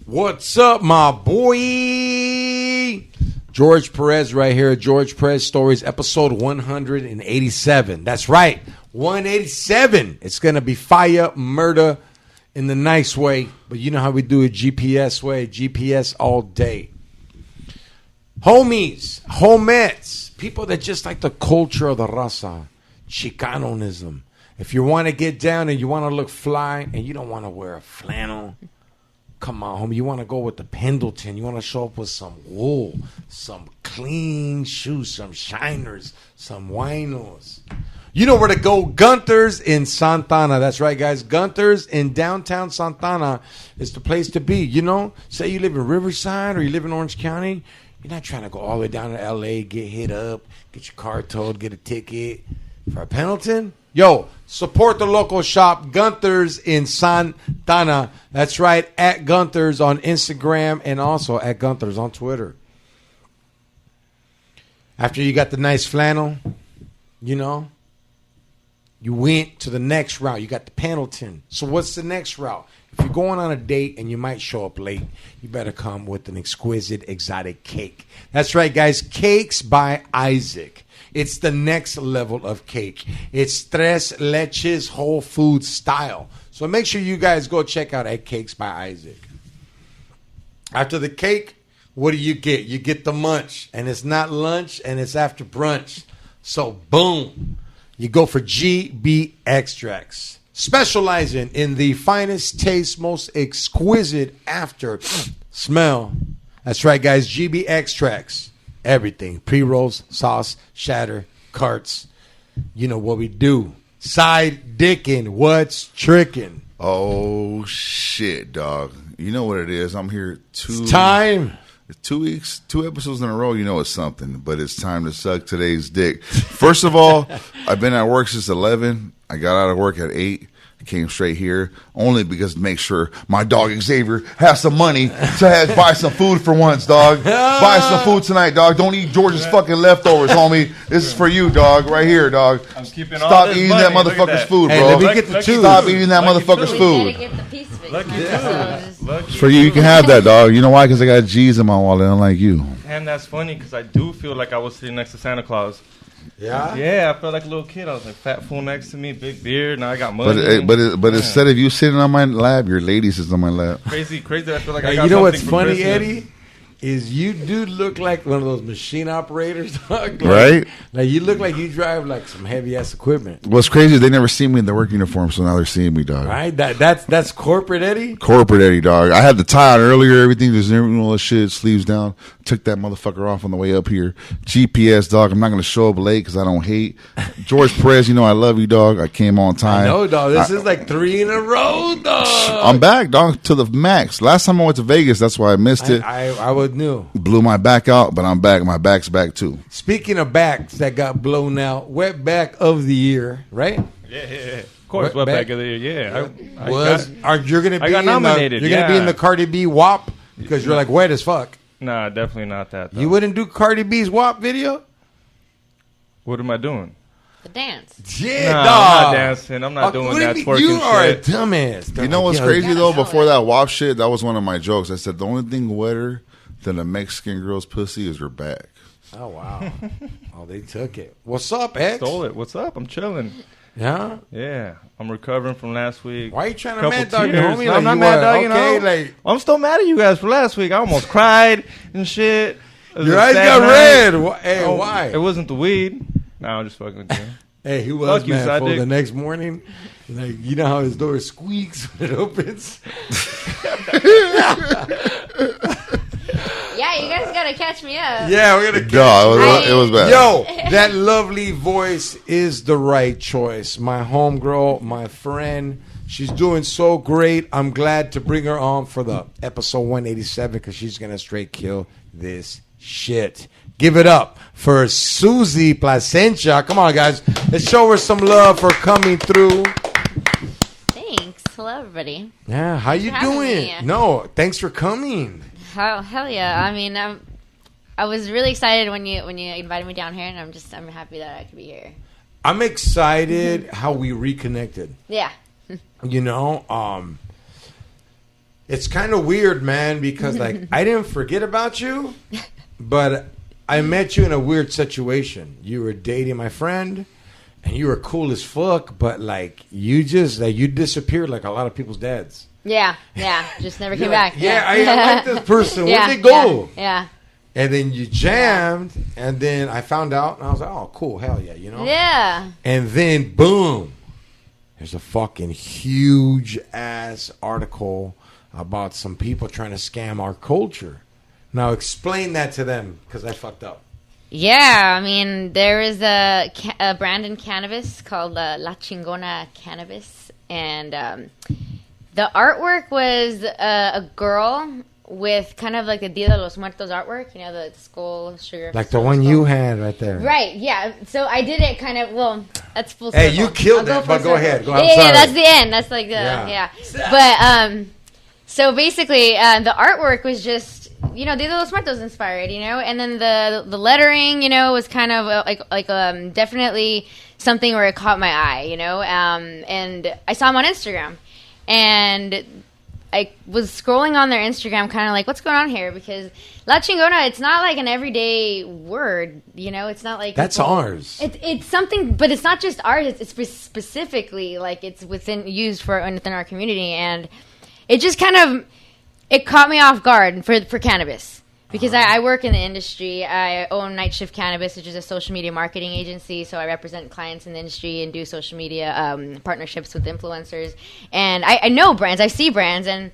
What's up, my boy? George Perez right here. George Perez Stories, episode 187. That's right, 187. It's going to be fire, murder in the nice way. But you know how we do it, GPS way. GPS all day. Homies, homettes, people that just like the culture of the raza, Chicanonism. If you want to get down and you want to look fly and you don't want to wear a flannel, come on, homie. You want to go with the Pendleton. You want to show up with some wool, some clean shoes, some shiners, some winos. You know where to go. Gunther's in Santana. That's right, guys. Gunther's in downtown Santana is the place to be. You know, say you live in Riverside or you live in Orange County. You're not trying to go all the way down to L.A., get hit up, get your car towed, get a ticket for a Pendleton. Yo, support the local shop, Gunther's in Santana. That's right, at Gunther's on Instagram and also at Gunther's on Twitter. After you got the nice flannel, you know, you went to the next route. You got the Pendleton. So what's the next route? If you're going on a date and you might show up late, you better come with an exquisite, exotic cake. That's right, guys, Cakes by Isaac. It's the next level of cake. It's tres leches whole food style. So make sure you guys go check out at Cakes by Isaac. After the cake, what do you get? You get the munch. And it's not lunch and it's after brunch. So boom, you go for GB extracts. Specializing in the finest taste, most exquisite after smell. That's right, guys, GB extracts. Everything. Pre-rolls, sauce, shatter, carts. You know what we do. SideDicking. What's tricking? Oh, shit, dog. You know what it is. I'm here It's time. 2 weeks, 2 episodes in a row. You know it's something, but it's time to suck today's dick. First of all, I've been at work since 11. I got out of work at 8. Came straight here only because to make sure my dog Xavier has some money to buy some food for once, dog. Buy some food tonight, dog. Don't eat George's fucking leftovers, homie. This is for you, dog. Right here, dog. I'm keeping Stop all this eating money. that motherfucker's food, Hey, bro. let me get the two. Stop eating that motherfucker's We food. gotta get the piece of it. Lucky It's for you. You can have that, dog. You know why? Because I got G's in my wallet, unlike you. And that's funny because I do feel like I was sitting next to Santa Claus. Yeah? Yeah, I felt like a little kid. I was like fat fool next to me, big beard. Now I got money. But instead of you sitting on my lap, your lady sits on my lap. Crazy. I feel like Hey, I got you know what's something for funny, Christmas. Eddie? Is you do look like one of those machine operators, dog. Like, Right? Like you look like you drive like some heavy ass equipment. What's crazy is they never see me in the work uniform, so now they're seeing me, dog. Right? That's corporate, Eddie. Corporate Eddie, dog. I had the tie on earlier, everything. There's all the shit, sleeves down. Took that motherfucker off on the way up here. GPS, dog. I'm not going to show up late because I don't hate. George Perez, you know I love you, dog. I came on time. No, dog. This is like 3 in a row, dog. I'm back, dog, to the max. Last time I went to Vegas, that's why I missed it. I would knew. Blew my back out, but I'm back. My back's back, too. Speaking of backs that got blown out, wet back of the year, right? Yeah. Of course, What wet back- back of the year. Yeah. You're gonna be I got nominated, You're gonna be in the Cardi B WAP because you're like wet as fuck. Nah, definitely not that. Though. You wouldn't do Cardi B's WAP video? What am I doing? The dance. Yeah, Nah, dog. I'm not dancing. I'm not doing what do that you twerking mean? You are shit. a dumbass. You know what's Yo, crazy, gotta though? show Before it. that WAP shit, that was one of my jokes. I said the only thing wetter than a Mexican girl's pussy is her back. Oh, wow. Oh, they took it. What's up, X? Stole it. What's up? I'm chilling. Yeah? Yeah, I'm recovering from last week. Why are you trying to Couple mad dog your tears. homie? No, Like I'm not you mad are- dog, you okay, know. like, I'm still mad at you guys for last week. I almost cried and shit. It was your a eyes sad got night. red. Hey, Oh, why? It wasn't the weed. No, I'm just fucking with you. Hey, he was Fuck you, mad for SideDick. the next morning. Like, you know how his door squeaks when it opens? Yeah, you guys gotta catch me up. Yeah, we're going to No, it was bad. Yo, that lovely voice is the right choice. My homegirl, my friend, she's doing so great. I'm glad to bring her on for the episode 187 because she's going to straight kill this shit. Give it up for Susie Placentia. Come on, guys. Let's show her some love for coming through. Thanks. Hello, everybody. Yeah, how you for having doing? me. No, thanks for coming. Hell yeah. I mean, I was really excited when you invited me down here, and I'm happy that I could be here. I'm excited how we reconnected. Yeah. You know, It's kind of weird, man, because like I didn't forget about you, but I met you in a weird situation. You were dating my friend, and you were cool as fuck, but like you disappeared like a lot of people's dads. Yeah, just never came like, back. Yeah, I like this person. Yeah, Where'd they go? Yeah. And then you jammed, and then I found out, and I was like, oh, cool, hell yeah, you know? Yeah. And then, boom, there's a fucking huge-ass article about some people trying to scam our culture. Now, explain that to them, because I fucked up. Yeah, I mean, there is a brand in cannabis called La Chingona Cannabis, and the artwork was a girl with kind of like the Dia de los Muertos artwork, you know, the skull, sugar. Like the one you had right there. Right, yeah. So I did it kind of, well, that's full circle. Hey, you killed that, but go ahead. Yeah, that's the end. That's like the, yeah. But, so basically, the artwork was just, you know, Dia de los Muertos inspired, you know, and then the lettering, you know, was kind of like definitely something where it caught my eye, you know, and I saw him on Instagram, and I was scrolling on their Instagram kind of like, what's going on here? Because La Chingona, it's not like an everyday word, you know? It's not like... That's ours. It's something, but it's not just ours. It's specifically, like, it's used within our community. And it just kind of... It caught me off guard for cannabis. Because I work in the industry. I own Night Shift Cannabis, which is a social media marketing agency. So I represent clients in the industry and do social media partnerships with influencers. And I know brands. I see brands. And,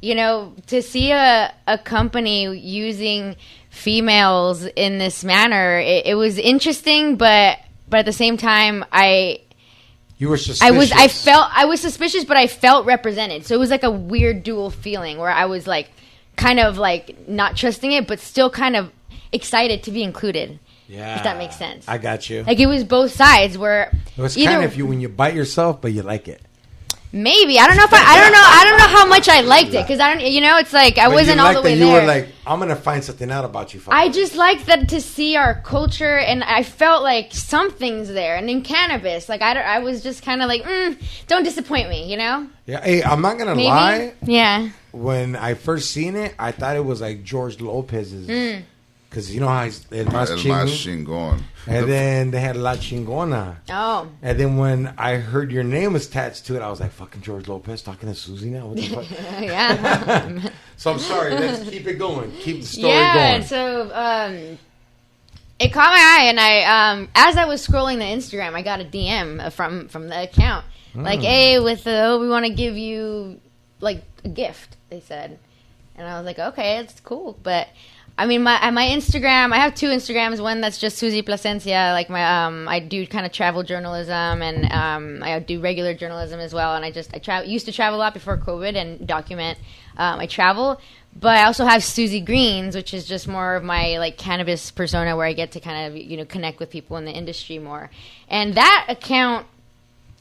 you know, to see a company using females in this manner, it was interesting. But at the same time, You were suspicious. I was suspicious, but I felt represented. So it was like a weird dual feeling where I was like, kind of like not trusting it, but still kind of excited to be included. Yeah, if that makes sense. I got you. Like it was both sides. Where it was kind of when you bite yourself, but you like it. Maybe I don't know if I don't know how much I liked it because I don't. You know, it's like I wasn't all the way there. You were like, I'm gonna find something out about you. I just liked that to see our culture, and I felt like something's there. And in cannabis, like I was just kind of like, don't disappoint me, you know? Yeah. Hey, I'm not gonna lie. Yeah. When I first seen it, I thought it was like George Lopez's. Because you know how he's El Más Chingón. And then they had La Chingona. Oh. And then when I heard your name was attached to it, I was like, fucking George Lopez talking to Susie now? What the fuck? Yeah. So I'm sorry. Let's keep it going. Keep the story going. Yeah, so it caught my eye, and I as I was scrolling the Instagram, I got a DM from the account. Like, hey, we want to give you, like, a gift, they said. And I was like, okay, it's cool, but... I mean, my Instagram, I have two Instagrams. One that's just Susie Placentia. Like I do kind of travel journalism, and I do regular journalism as well. And I used to travel a lot before COVID and document my travel. But I also have Susie Greens, which is just more of my like cannabis persona, where I get to kind of connect with people in the industry more. And that account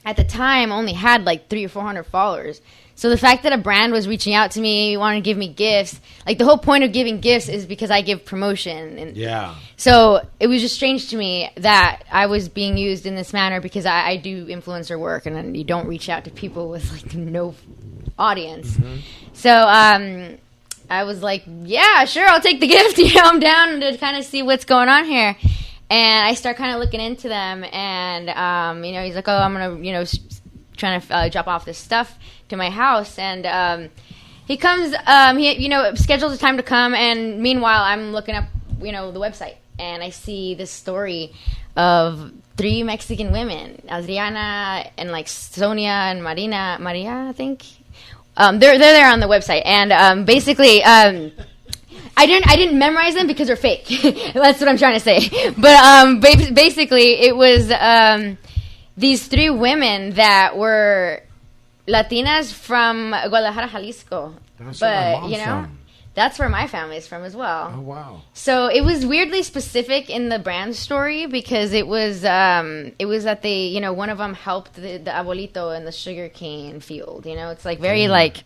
at the time only had like 300 or 400 followers. So the fact that a brand was reaching out to me, wanting to give me gifts, like the whole point of giving gifts is because I give promotion. And yeah. So it was just strange to me that I was being used in this manner because I do influencer work, and then you don't reach out to people with like no audience. Mm-hmm. So I was like, yeah, sure, I'll take the gift. I'm down to kind of see what's going on here. And I start kind of looking into them, and he's like, oh, I'm gonna trying to drop off this stuff to my house, and he comes, he schedules a time to come, and meanwhile I'm looking up the website, and I see this story of 3 Mexican women, Adriana and like Sonia and Maria, I think. They're there on the website, and basically I didn't memorize them because they're fake. That's what I'm trying to say. But basically it was these 3 women that were Latinas from Guadalajara, Jalisco. That's where my mom's from. That's where my family is from as well. Oh, wow. So it was weirdly specific in the brand story because it was that they, one of them helped the abuelito in the sugarcane field. It's like very like,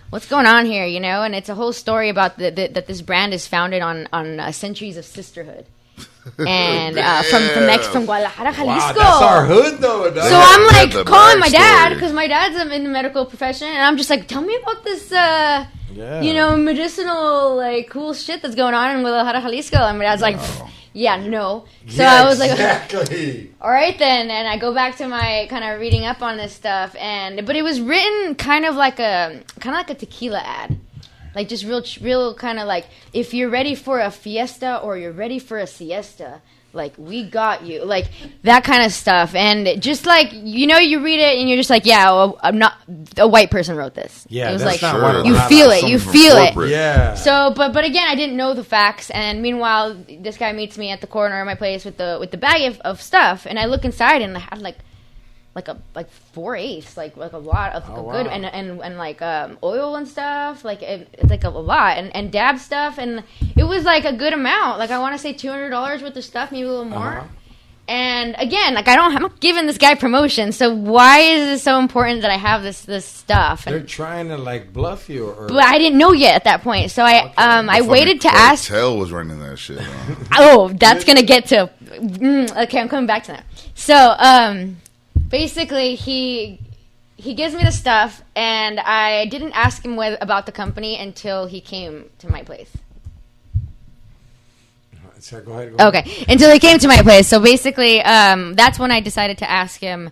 what's going on here, and it's a whole story about that this brand is founded on centuries of sisterhood. and from Guadalajara, Jalisco. Wow, that's our hood, though. Dog. So I'm like the calling my dad backstory. because my dad's in the medical profession, and I'm just like, tell me about this, medicinal like cool shit that's going on in Guadalajara, Jalisco. And my dad's like, yeah, no. So I was like, exactly. all right then, and I go back to my kind of reading up on this stuff, but it was written kind of like a tequila ad. Like just real kind of like, if you're ready for a fiesta or you're ready for a siesta, like we got you, like that kind of stuff. And just like, you read it and you're just like, yeah, I'm not a white person wrote this. Yeah, it was that's like, not what you feel it. Yeah. So, but again, I didn't know the facts. And meanwhile, this guy meets me at the corner of my place with the bag of stuff, and I look inside and I had like 4 eighths, like a lot of good and like oil and stuff, like it's like a lot and dab stuff, and it was like a good amount. Like I want to say $200 worth of stuff, maybe a little more. And again, like I'm not giving this guy promotion, so why is it so important that I have this stuff? They're trying to like bluff you, but I didn't know yet at that point, so I waited to ask. Cartel was running that shit. That's gonna get to. Okay, I'm coming back to that. So basically, he gives me the stuff, and I didn't ask him about the company until he came to my place. So go ahead. Okay, until he came to my place. So basically, that's when I decided to ask him,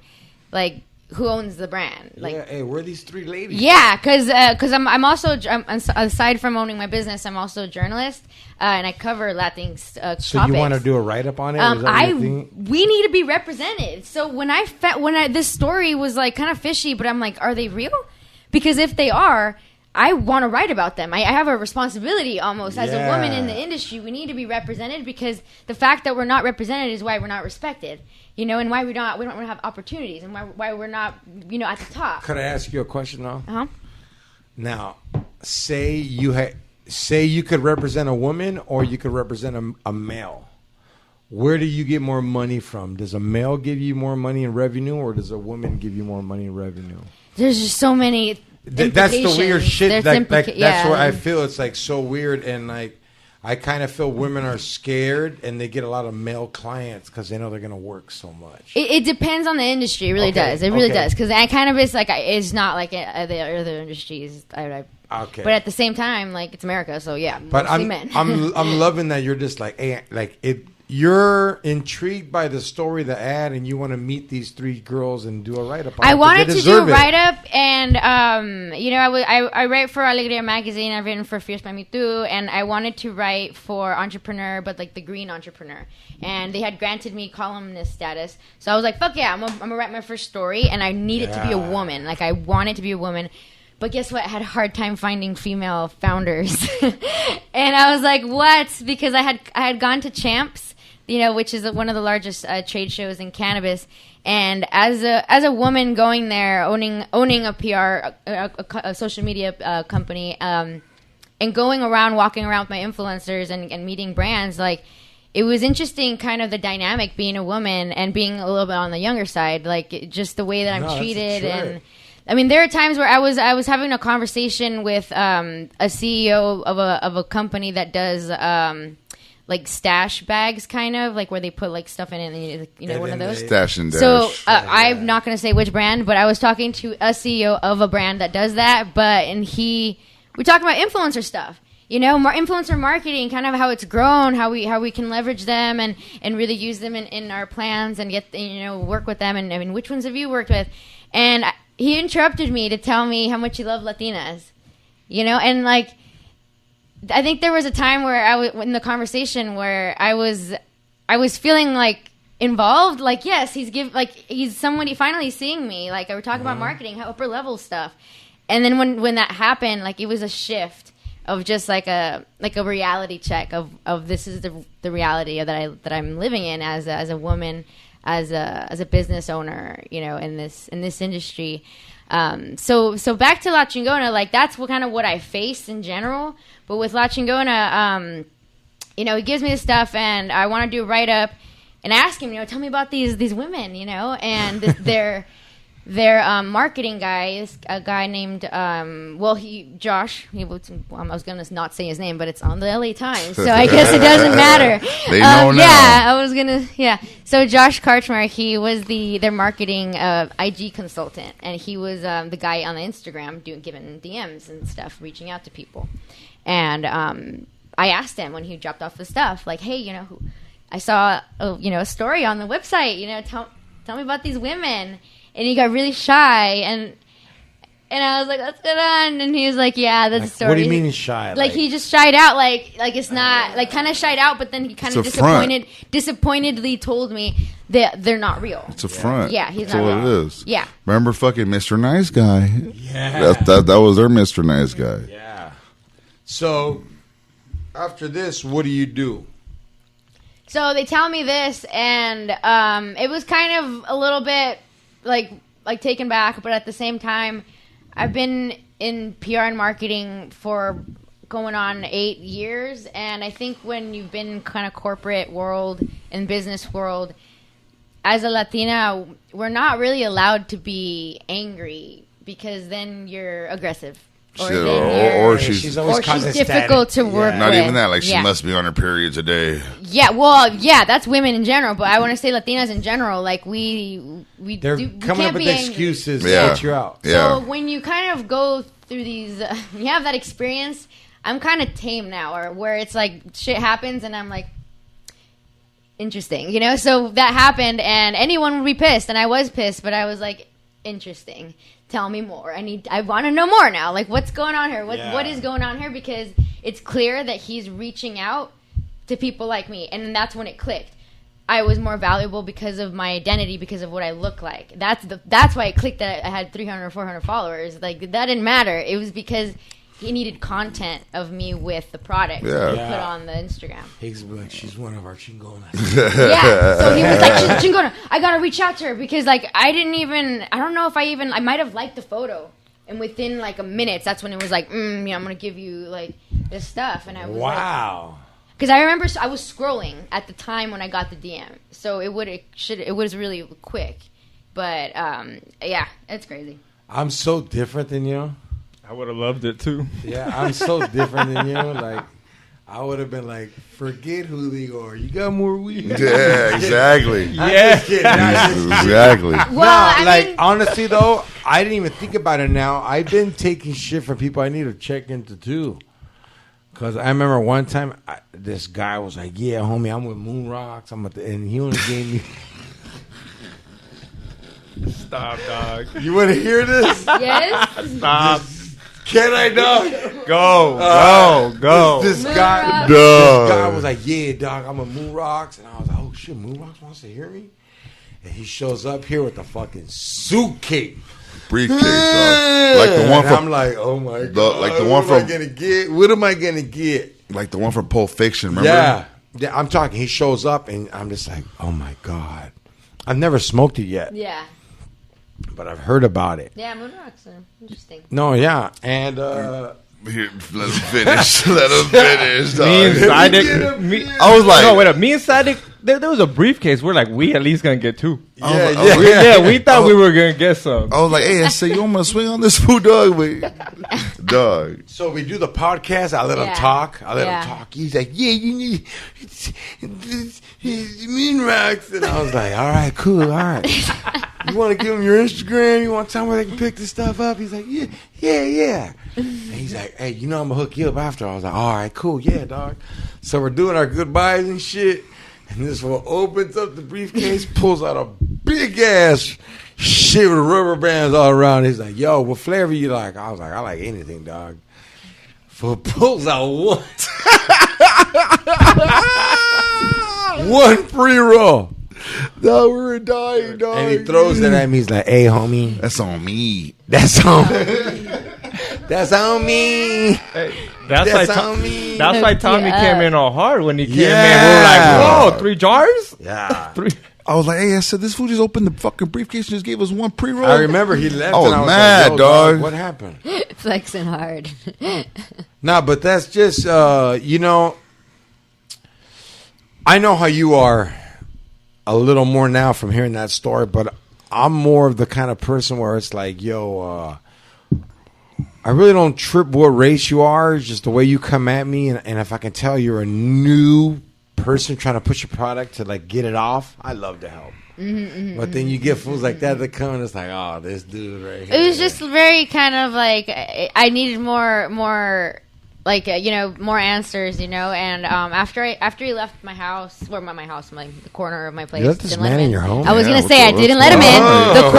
like, who owns the brand? Like, yeah, hey, where are these three ladies? Yeah, because I'm also aside from owning my business, I'm also a journalist, and I cover Latin topics. So you want to do a write up on it? We need to be represented. So when this story was like kind of fishy, but I'm like, are they real? Because if they are, I want to write about them. I have a responsibility almost as a woman in the industry. We need to be represented because the fact that we're not represented is why we're not respected. And why we don't have opportunities, and why we're not, at the top. Could I ask you a question though? Uh-huh. Now, say you could represent a woman or you could represent a male. Where do you get more money from? Does a male give you more money in revenue, or does a woman give you more money in revenue? There's just so many. That's the weird shit. That's where I feel it's like so weird, and like I kind of feel women are scared, and they get a lot of male clients because they know they're going to work so much. It depends on the industry. It really does. It really does, because I kind of it's not like the other industries. Okay. But at the same time, like it's America, so yeah. But I'm loving that you're just like, hey, like it. You're intrigued by the story, the ad, and you want to meet these three girls and do a write-up on it. I wanted to do a write-up, and, I write for Alegría magazine. I've written for Fierce by Me Too, and I wanted to write for Entrepreneur, but, like, the green Entrepreneur. And they had granted me columnist status. So I was like, fuck yeah, I'm gonna write my first story, and I need it to be a woman. Like, I want it to be a woman. But guess what? I had a hard time finding female founders. And I was like, what? Because I had gone to Champs, which is one of the largest trade shows in cannabis. And as a woman going there, owning a PR, a social media company, and going around, walking around with my influencers and meeting brands, like it was interesting, kind of the dynamic being a woman and being a little bit on the younger side, like just the way that I'm treated. And I mean, there are times where I was having a conversation with a CEO of a company that does. Like stash bags, kind of like where they put like stuff in it, and one of those stash and dash. So I'm not going to say which brand, but I was talking to a CEO of a brand that does that. We talked about influencer stuff, influencer marketing, kind of how it's grown, how we can leverage them and really use them in our plans and get work with them, and I mean, which ones have you worked with? And he interrupted me to tell me how much he loved Latinas, and like. I think there was a time where I was in the conversation where I was feeling like involved. Like, yes, he's somebody finally seeing me. Like, we're talking about marketing, upper level stuff. And then when that happened, like it was a shift of just like a reality check of this is the reality that I'm living in as a woman, as a business owner, in this industry. So back to La Chingona, like that's what I face in general. But with La Chingona, he gives me the stuff, and I want to do a write up, and I ask him, tell me about these women, and their marketing guy is a guy named Josh. I was gonna not say his name, but it's on the LA Times, so I guess it doesn't matter. They know now. Yeah, I was gonna. Yeah, so Josh Karchmer, he was their marketing IG consultant, and he was the guy on the Instagram giving DMs and stuff, reaching out to people. And I asked him when he dropped off the stuff, like, hey, I saw a story on the website. Tell me about these women. And he got really shy, and I was like, "What's going on?" And he was like, "Yeah, that's a story." What do you mean he's shy? Like he just shied out, like it's not like kind of shied out, but then he kind of disappointedly told me that they're not real. It's a front. Yeah, he's that's not what real. it is. Yeah. Remember, fucking Mr. Nice Guy. Yeah. That was their Mr. Nice Guy. Yeah. So after this, what do you do? So they tell me this, and it was kind of a little bit like taken back, but at the same time, I've been in PR and marketing for going on 8 years, and I think when you've been kind of corporate world and business world, as a Latina, we're not really allowed to be angry because then you're aggressive. Or she's difficult to work with. Not even that. Like, she must be on her periods a day. Yeah, well, yeah, that's women in general. But I want to say Latinas in general. Like, they're coming up with excuses to get you out. Yeah. So when you kind of go through these, you have that experience. I'm kind of tame now, or where it's like shit happens, and I'm like, interesting, So that happened, and anyone would be pissed, and I was pissed, but I was like, interesting. Tell me more. I want to know more now. Like, what's going on here? What is going on here? Because it's clear that he's reaching out to people like me, and that's when it clicked. I was more valuable because of my identity, because of what I look like. That's why it clicked that I had 300 or 400 followers. Like, that didn't matter. It was because he needed content of me with the product to put on the Instagram. Higgs would be like, she's one of our chingonas. Yeah, so he was like, she's a chingona. I gotta reach out to her because, like, I don't know if I might have liked the photo. And within, like, a minute, that's when it was like, I'm gonna give you, like, this stuff. And I was wow. Because I remember I was scrolling at the time when I got the DM. So it was really quick. But, yeah, it's crazy. I'm so different than you. I would have loved it too. Yeah, I'm so different than you. Like, I would have been like, forget who they are. You got more weed. Yeah, exactly. Exactly. Well, I mean, honestly though, I didn't even think about it now. I've been taking shit from people I need to check into too. Because I remember one time, this guy was like, yeah, homie, I'm with Moon Rocks. And he only gave me... Stop, dog. You want to hear this? Yes? Stop. Can I, dog? Go. This guy was like, yeah, dog, I'm a Moon Rocks. And I was like, oh, shit, Moon Rocks wants to hear me? And he shows up here with a fucking suitcase. Briefcase, dog. Like the one from... I'm like, oh, my God. Like the one from... What am I going to get? Like the one from Pulp Fiction, remember? Yeah, I'm talking. He shows up, and I'm just like, oh, my God. I've never smoked it yet. Yeah. But I've heard about it. Yeah, Moon Rocks are interesting. No, yeah. And... Here, let him finish. Dog. Me and SideDick. I was like... No, wait up. Me and SideDick, there was a briefcase. We're like, we at least going to get two. We thought we were going to get some. I was like, hey, I said, you want me to swing on this food, dog? Dog. So we do the podcast. I let him talk. He's like, yeah, you need Moon Rocks. And I was like, all right, cool, all right. You want to give him your Instagram? You want to tell them where they can pick this stuff up? He's like, yeah. And he's like, hey, I'm going to hook you up after. I was like, all right, cool, yeah, dog. So we're doing our goodbyes and shit. And this one opens up the briefcase, pulls out a big-ass shit with rubber bands all around. He's like, yo, what flavor you like? I was like, I like anything, dog. So pulls out one pre-roll. No, we were dying, dog. And he throws it at me. He's like, hey, homie. That's on me. That's on me. Hey, that's on me. That's why Tommy came in all hard when he came in. We were like, whoa, 3 jars? Yeah. 3. I was like, hey, I said, this fool just opened the fucking briefcase and just gave us one pre-roll. I remember he left. I was mad, like, dog. What happened? Flexing hard. Nah, but that's just, I know how you are a little more now from hearing that story, but I'm more of the kind of person where it's like, yo, I really don't trip what race you are. It's just the way you come at me, and if I can tell you're a new person trying to push a product to like get it off, I love to help. But then you get fools like that come and it's like, oh, this dude right here. It was just very kind of like I needed more like more answers, and after he left my house, the corner of my place. You let this man in your home? I was Yeah, gonna say I didn't let him in the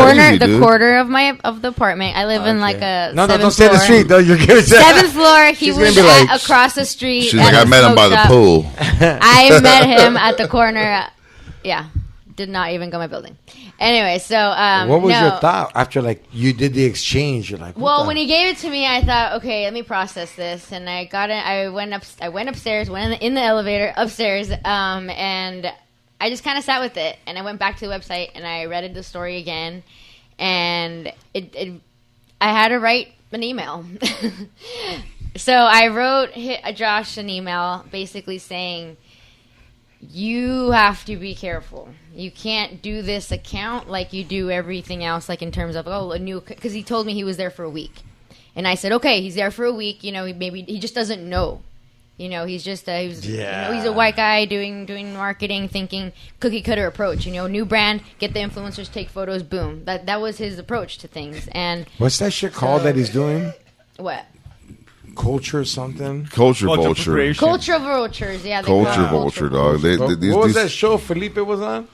corner of the apartment. I live in like a no, seventh don't say the floor. street though. You're gonna say Seventh floor. He She's was gonna be like, across the street. She's like, at I a met him by smoke the shop. pool. I met him at the corner. Yeah, did not even go my building. Anyway, so what was your thought after like you did the exchange? You're like, well, when he gave it to me, I thought, okay, let me process this, and I got it. I went upstairs, went in the elevator upstairs, and I just kind of sat with it, and I went back to the website and I read the story again, and I had to write an email. So I wrote Josh an email basically saying, you have to be careful. You can't do this account like you do everything else, like in terms of, because he told me he was there for a week. And I said, okay, he's there for a week. Maybe he just doesn't know. He's just, he's a white guy doing marketing, thinking cookie cutter approach. New brand, get the influencers, take photos, boom. That was his approach to things. And what's that shit called that he's doing? What? Culture or something? Culture vulture. Culture vultures, yeah. Culture vulture, dog. What was that show Felipe was on?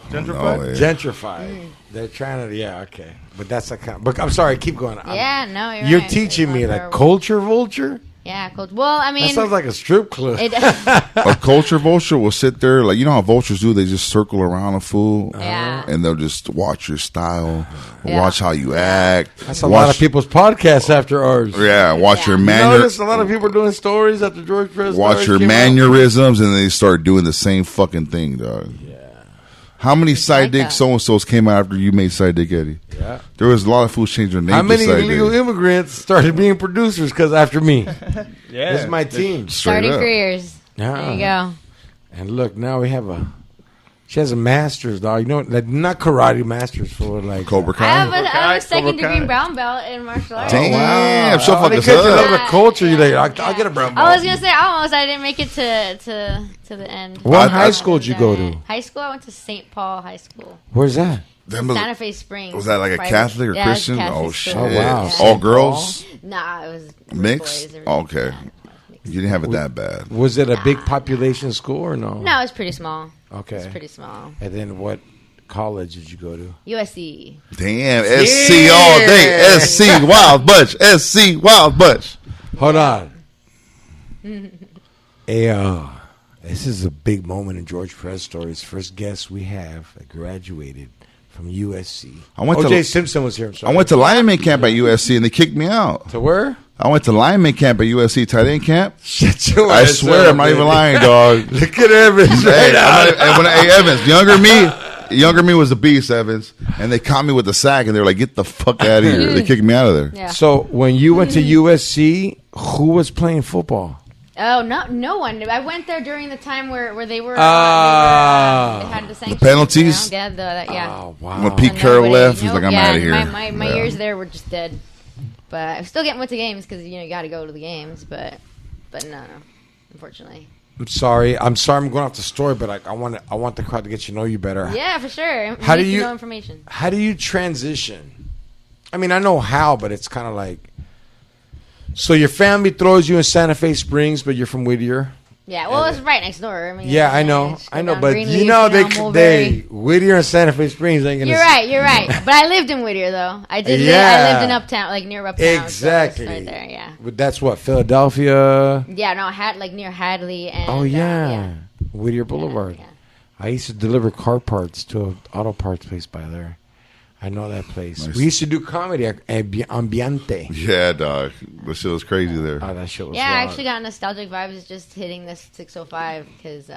Gentrified. Gentrified. They're trying to, okay. But that's a kind. But I'm sorry, keep going. You're You're teaching me like culture vulture. Yeah, well, I mean, that sounds like a strip club. A culture vulture will sit there, like, you know how vultures do? They just circle around a fool. Yeah. And they'll just watch your style, watch how you act. That's a lot of people's podcasts after ours. Yeah, watch your You manner. notice a lot of people are doing stories after George Press. Watch your came out? mannerisms, and they start doing the same fucking thing, dog. Yeah. How many SideDick so-and-sos came out after you made SideDick Eddie? Yeah. There was a lot of fools changing their names. How many to illegal SideDick. immigrants started being producers because after me? Yeah. This is my team. starting up. careers. Yeah. There you go. And look, now we have she has a master's, dog. Like not karate masters for like Cobra Kai. I have a second Cobra Kai. degree brown belt in martial arts. Damn. Wow. She'll fuck us because you up. love the culture. You're like, I'll get a brown belt. I was gonna say almost. I didn't make it to the end. What high school did you go to? High school. I went to St. Paul High School, Where's that? Santa Fe Springs. Was that like a Private- Catholic or yeah, it was Christian? Catholic Oh, school. shit. Oh, wow. Yeah. All girls? Nah, it was Mixed? boys. Oh, okay. Mixed. You didn't have it that bad. Was it a big population school or no? No, it was pretty small. Okay. It was pretty small. And then what college did you go to? USC. Damn, SC all day. SC Wild Bunch. SC Wild Bunch. Hold on. This is a big moment in George Press Stories. First guest we have that graduated from USC. O.J. Simpson was here. I'm sorry. I went to lineman camp at USC and they kicked me out. To where? I went to lineman camp at USC, tight end camp. Shut your I ass swear, up, I'm not baby. even lying, dog. Look at Evans Hey, right now. hey, Evans, younger me was a beast, Evans, and they caught me with the sack, and they were like, "Get the fuck out of here!" They kicked me out of there. Yeah. So when you went to USC, who was playing football? Oh, no one. I went there during the time where they were. They had the sanctions. penalties? Yeah. Oh wow! When Pete And Carroll nobody- left, he's like, "I'm out of here." My Yeah. years there were just dead. But I still went to games because you got to go to the games. But no, unfortunately. I'm sorry. I'm going off the story, but I want the crowd to get to know you better. Yeah, for sure. How do Need to you- know information? How do you transition? I mean, I know how, but it's kind of like. So your family throws you in Santa Fe Springs, but you're from Whittier. Yeah, well, it's right next door. I mean, Yeah, I know, just go I know, down but Greenleaf, you know Mulberry. Whittier and Santa Fe Springs ain't gonna. You're right. But I lived in Whittier though. I did. Yeah. I lived in Uptown, like near Uptown. so it's Exactly. right there. Yeah. But that's what Philadelphia. Yeah. No, I had like near Hadley and. Oh yeah, yeah. Whittier Boulevard. Yeah. I used to deliver car parts to an auto parts place by there. I know that place. Nice. We used to do comedy at Ambiente. Yeah, dog. That shit was crazy there. Oh, that shit was Yeah, I wild. actually got nostalgic vibes just hitting this 605 because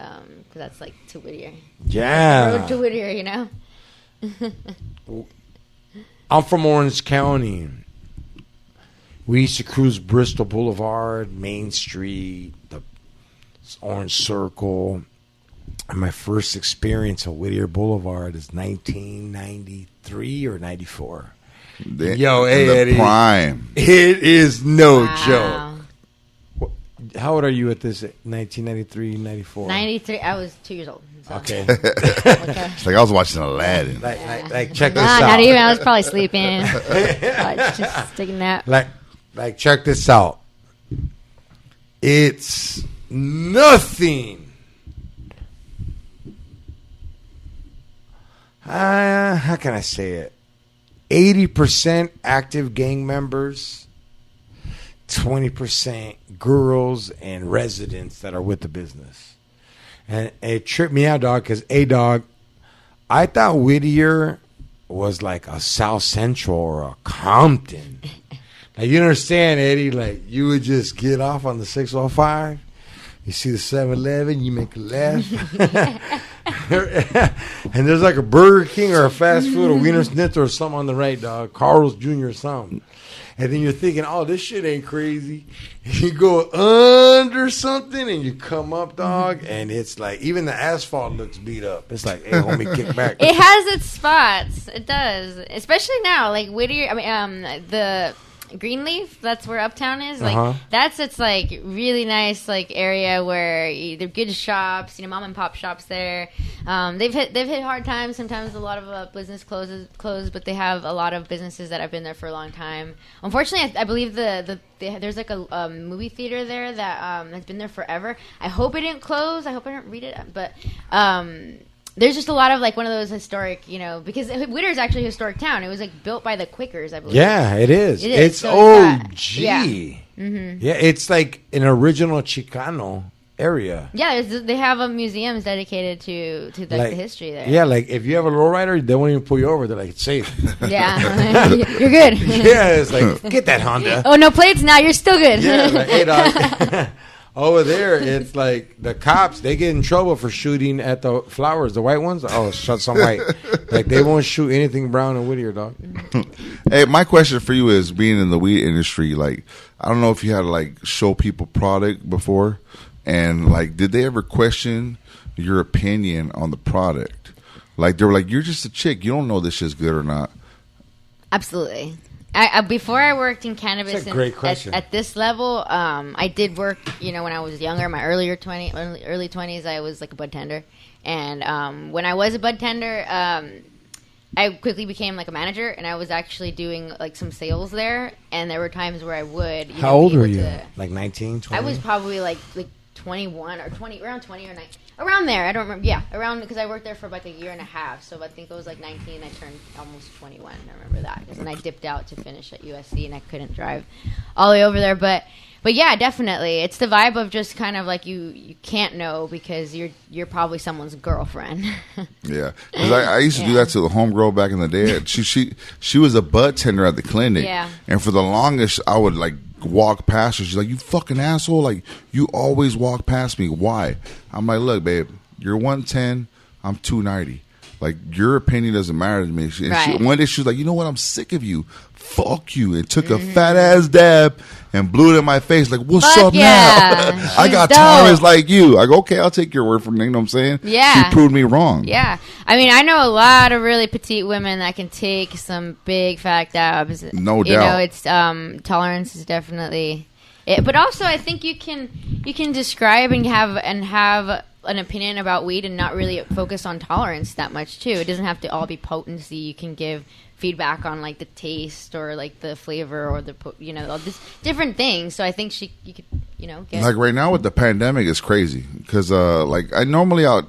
that's like to Whittier. Yeah. Road to Whittier, you know. I'm from Orange County. We used to cruise Bristol Boulevard, Main Street, the Orange Circle. And my first experience on Whittier Boulevard is 1993 or 94. Yo, hey, the Eddie, prime. It is no Wow. joke. How old are you at this? 1993, 94? 93. I was 2 years old. So. Okay. Okay. It's like I was watching Aladdin. like check this Nah, out. not even. I was probably sleeping. Just taking a nap. Like check this out. It's nothing. How can I say it? 80% active gang members, 20% girls and residents that are with the business. And it tripped me out, dog, because, dog, I thought Whittier was like a South Central or a Compton. Like, you understand, Eddie? Like, you would just get off on the 605. You see the 7-Eleven, you make a left. And there's like a Burger King or a fast food or Wiener Schnitzel or something on the right, dog. Carl's Jr. or something. And then you're thinking, oh, this shit ain't crazy. You go under something and you come up, dog, and it's like, even the asphalt looks beat up. It's like, hey, homie, kick back. It has its spots. It does. Especially now. Like Whittier, the Greenleaf, that's where Uptown is. Like that's its like really nice like area where they're good shops, mom and pop shops there. They've hit hard times. Sometimes a lot of business closed, but they have a lot of businesses that have been there for a long time. Unfortunately, I believe there's like a movie theater there that has been there forever. I hope it didn't close. I hope I didn't read it, but there's just a lot of like one of those historic, because Whittier is actually a historic town. It was like built by the Quakers, I believe. Yeah, it is. It's so OG. Yeah. Yeah, it's like an original Chicano area. Yeah, they have museums dedicated to the history there. Yeah, like if you have a lowrider, they won't even pull you over. They're like, it's safe. Yeah, you're good. Yeah, it's like, get that Honda. Oh, no plates now. You're still good. Yeah, like, hey, dog. Over there, it's like the cops, they get in trouble for shooting at the flowers, the white ones. Oh, shut some white. Like, they won't shoot anything brown in Whittier, dog. Hey, my question for you is, being in the weed industry, like, I don't know if you had to, like, show people product before, and, like, did they ever question your opinion on the product? Like, they were like, you're just a chick. You don't know this shit's good or not. Absolutely. Before I worked in cannabis, That's a great question. At this level, I did work. When I was younger, my early 20s, I was like a bud tender, and when I was a bud tender, I quickly became like a manager, and I was actually doing like some sales there. And there were times where I would. How old were you? Like 19, 20? I was probably like 21 or 20, around 20 or 19. Around there, I don't remember. Yeah, around, because I worked there for like a year and a half. So I think it was like 19. I turned almost 21. I remember that. And I dipped out to finish at USC, and I couldn't drive all the way over there. But yeah, definitely, it's the vibe of just kind of like you can't know because you're probably someone's girlfriend. Yeah, because I used to do that to the homegirl back in the day. She was a bud tender at the clinic. Yeah. And for the longest, I would like walk past her. She's like, you fucking asshole, like you always walk past me. Why? I'm like, look, babe, you're 110, I'm 290. Like, your opinion doesn't matter to me. One day she was like, you know what, I'm sick of you, fuck you, and took a fat ass dab and blew it in my face like, what's up now? I got tolerance like you. I go, okay, I'll take your word for it. You know what I'm saying? Yeah. She proved me wrong. Yeah. I mean, I know a lot of really petite women that can take some big fat dabs. No doubt. It's tolerance is definitely it. But also, I think you can describe and have an opinion about weed and not really focus on tolerance that much too. It doesn't have to all be potency. You can give feedback on like the taste or like the flavor or the all these different things. So I think you could get like right now with the pandemic, it's crazy because like I normally I'll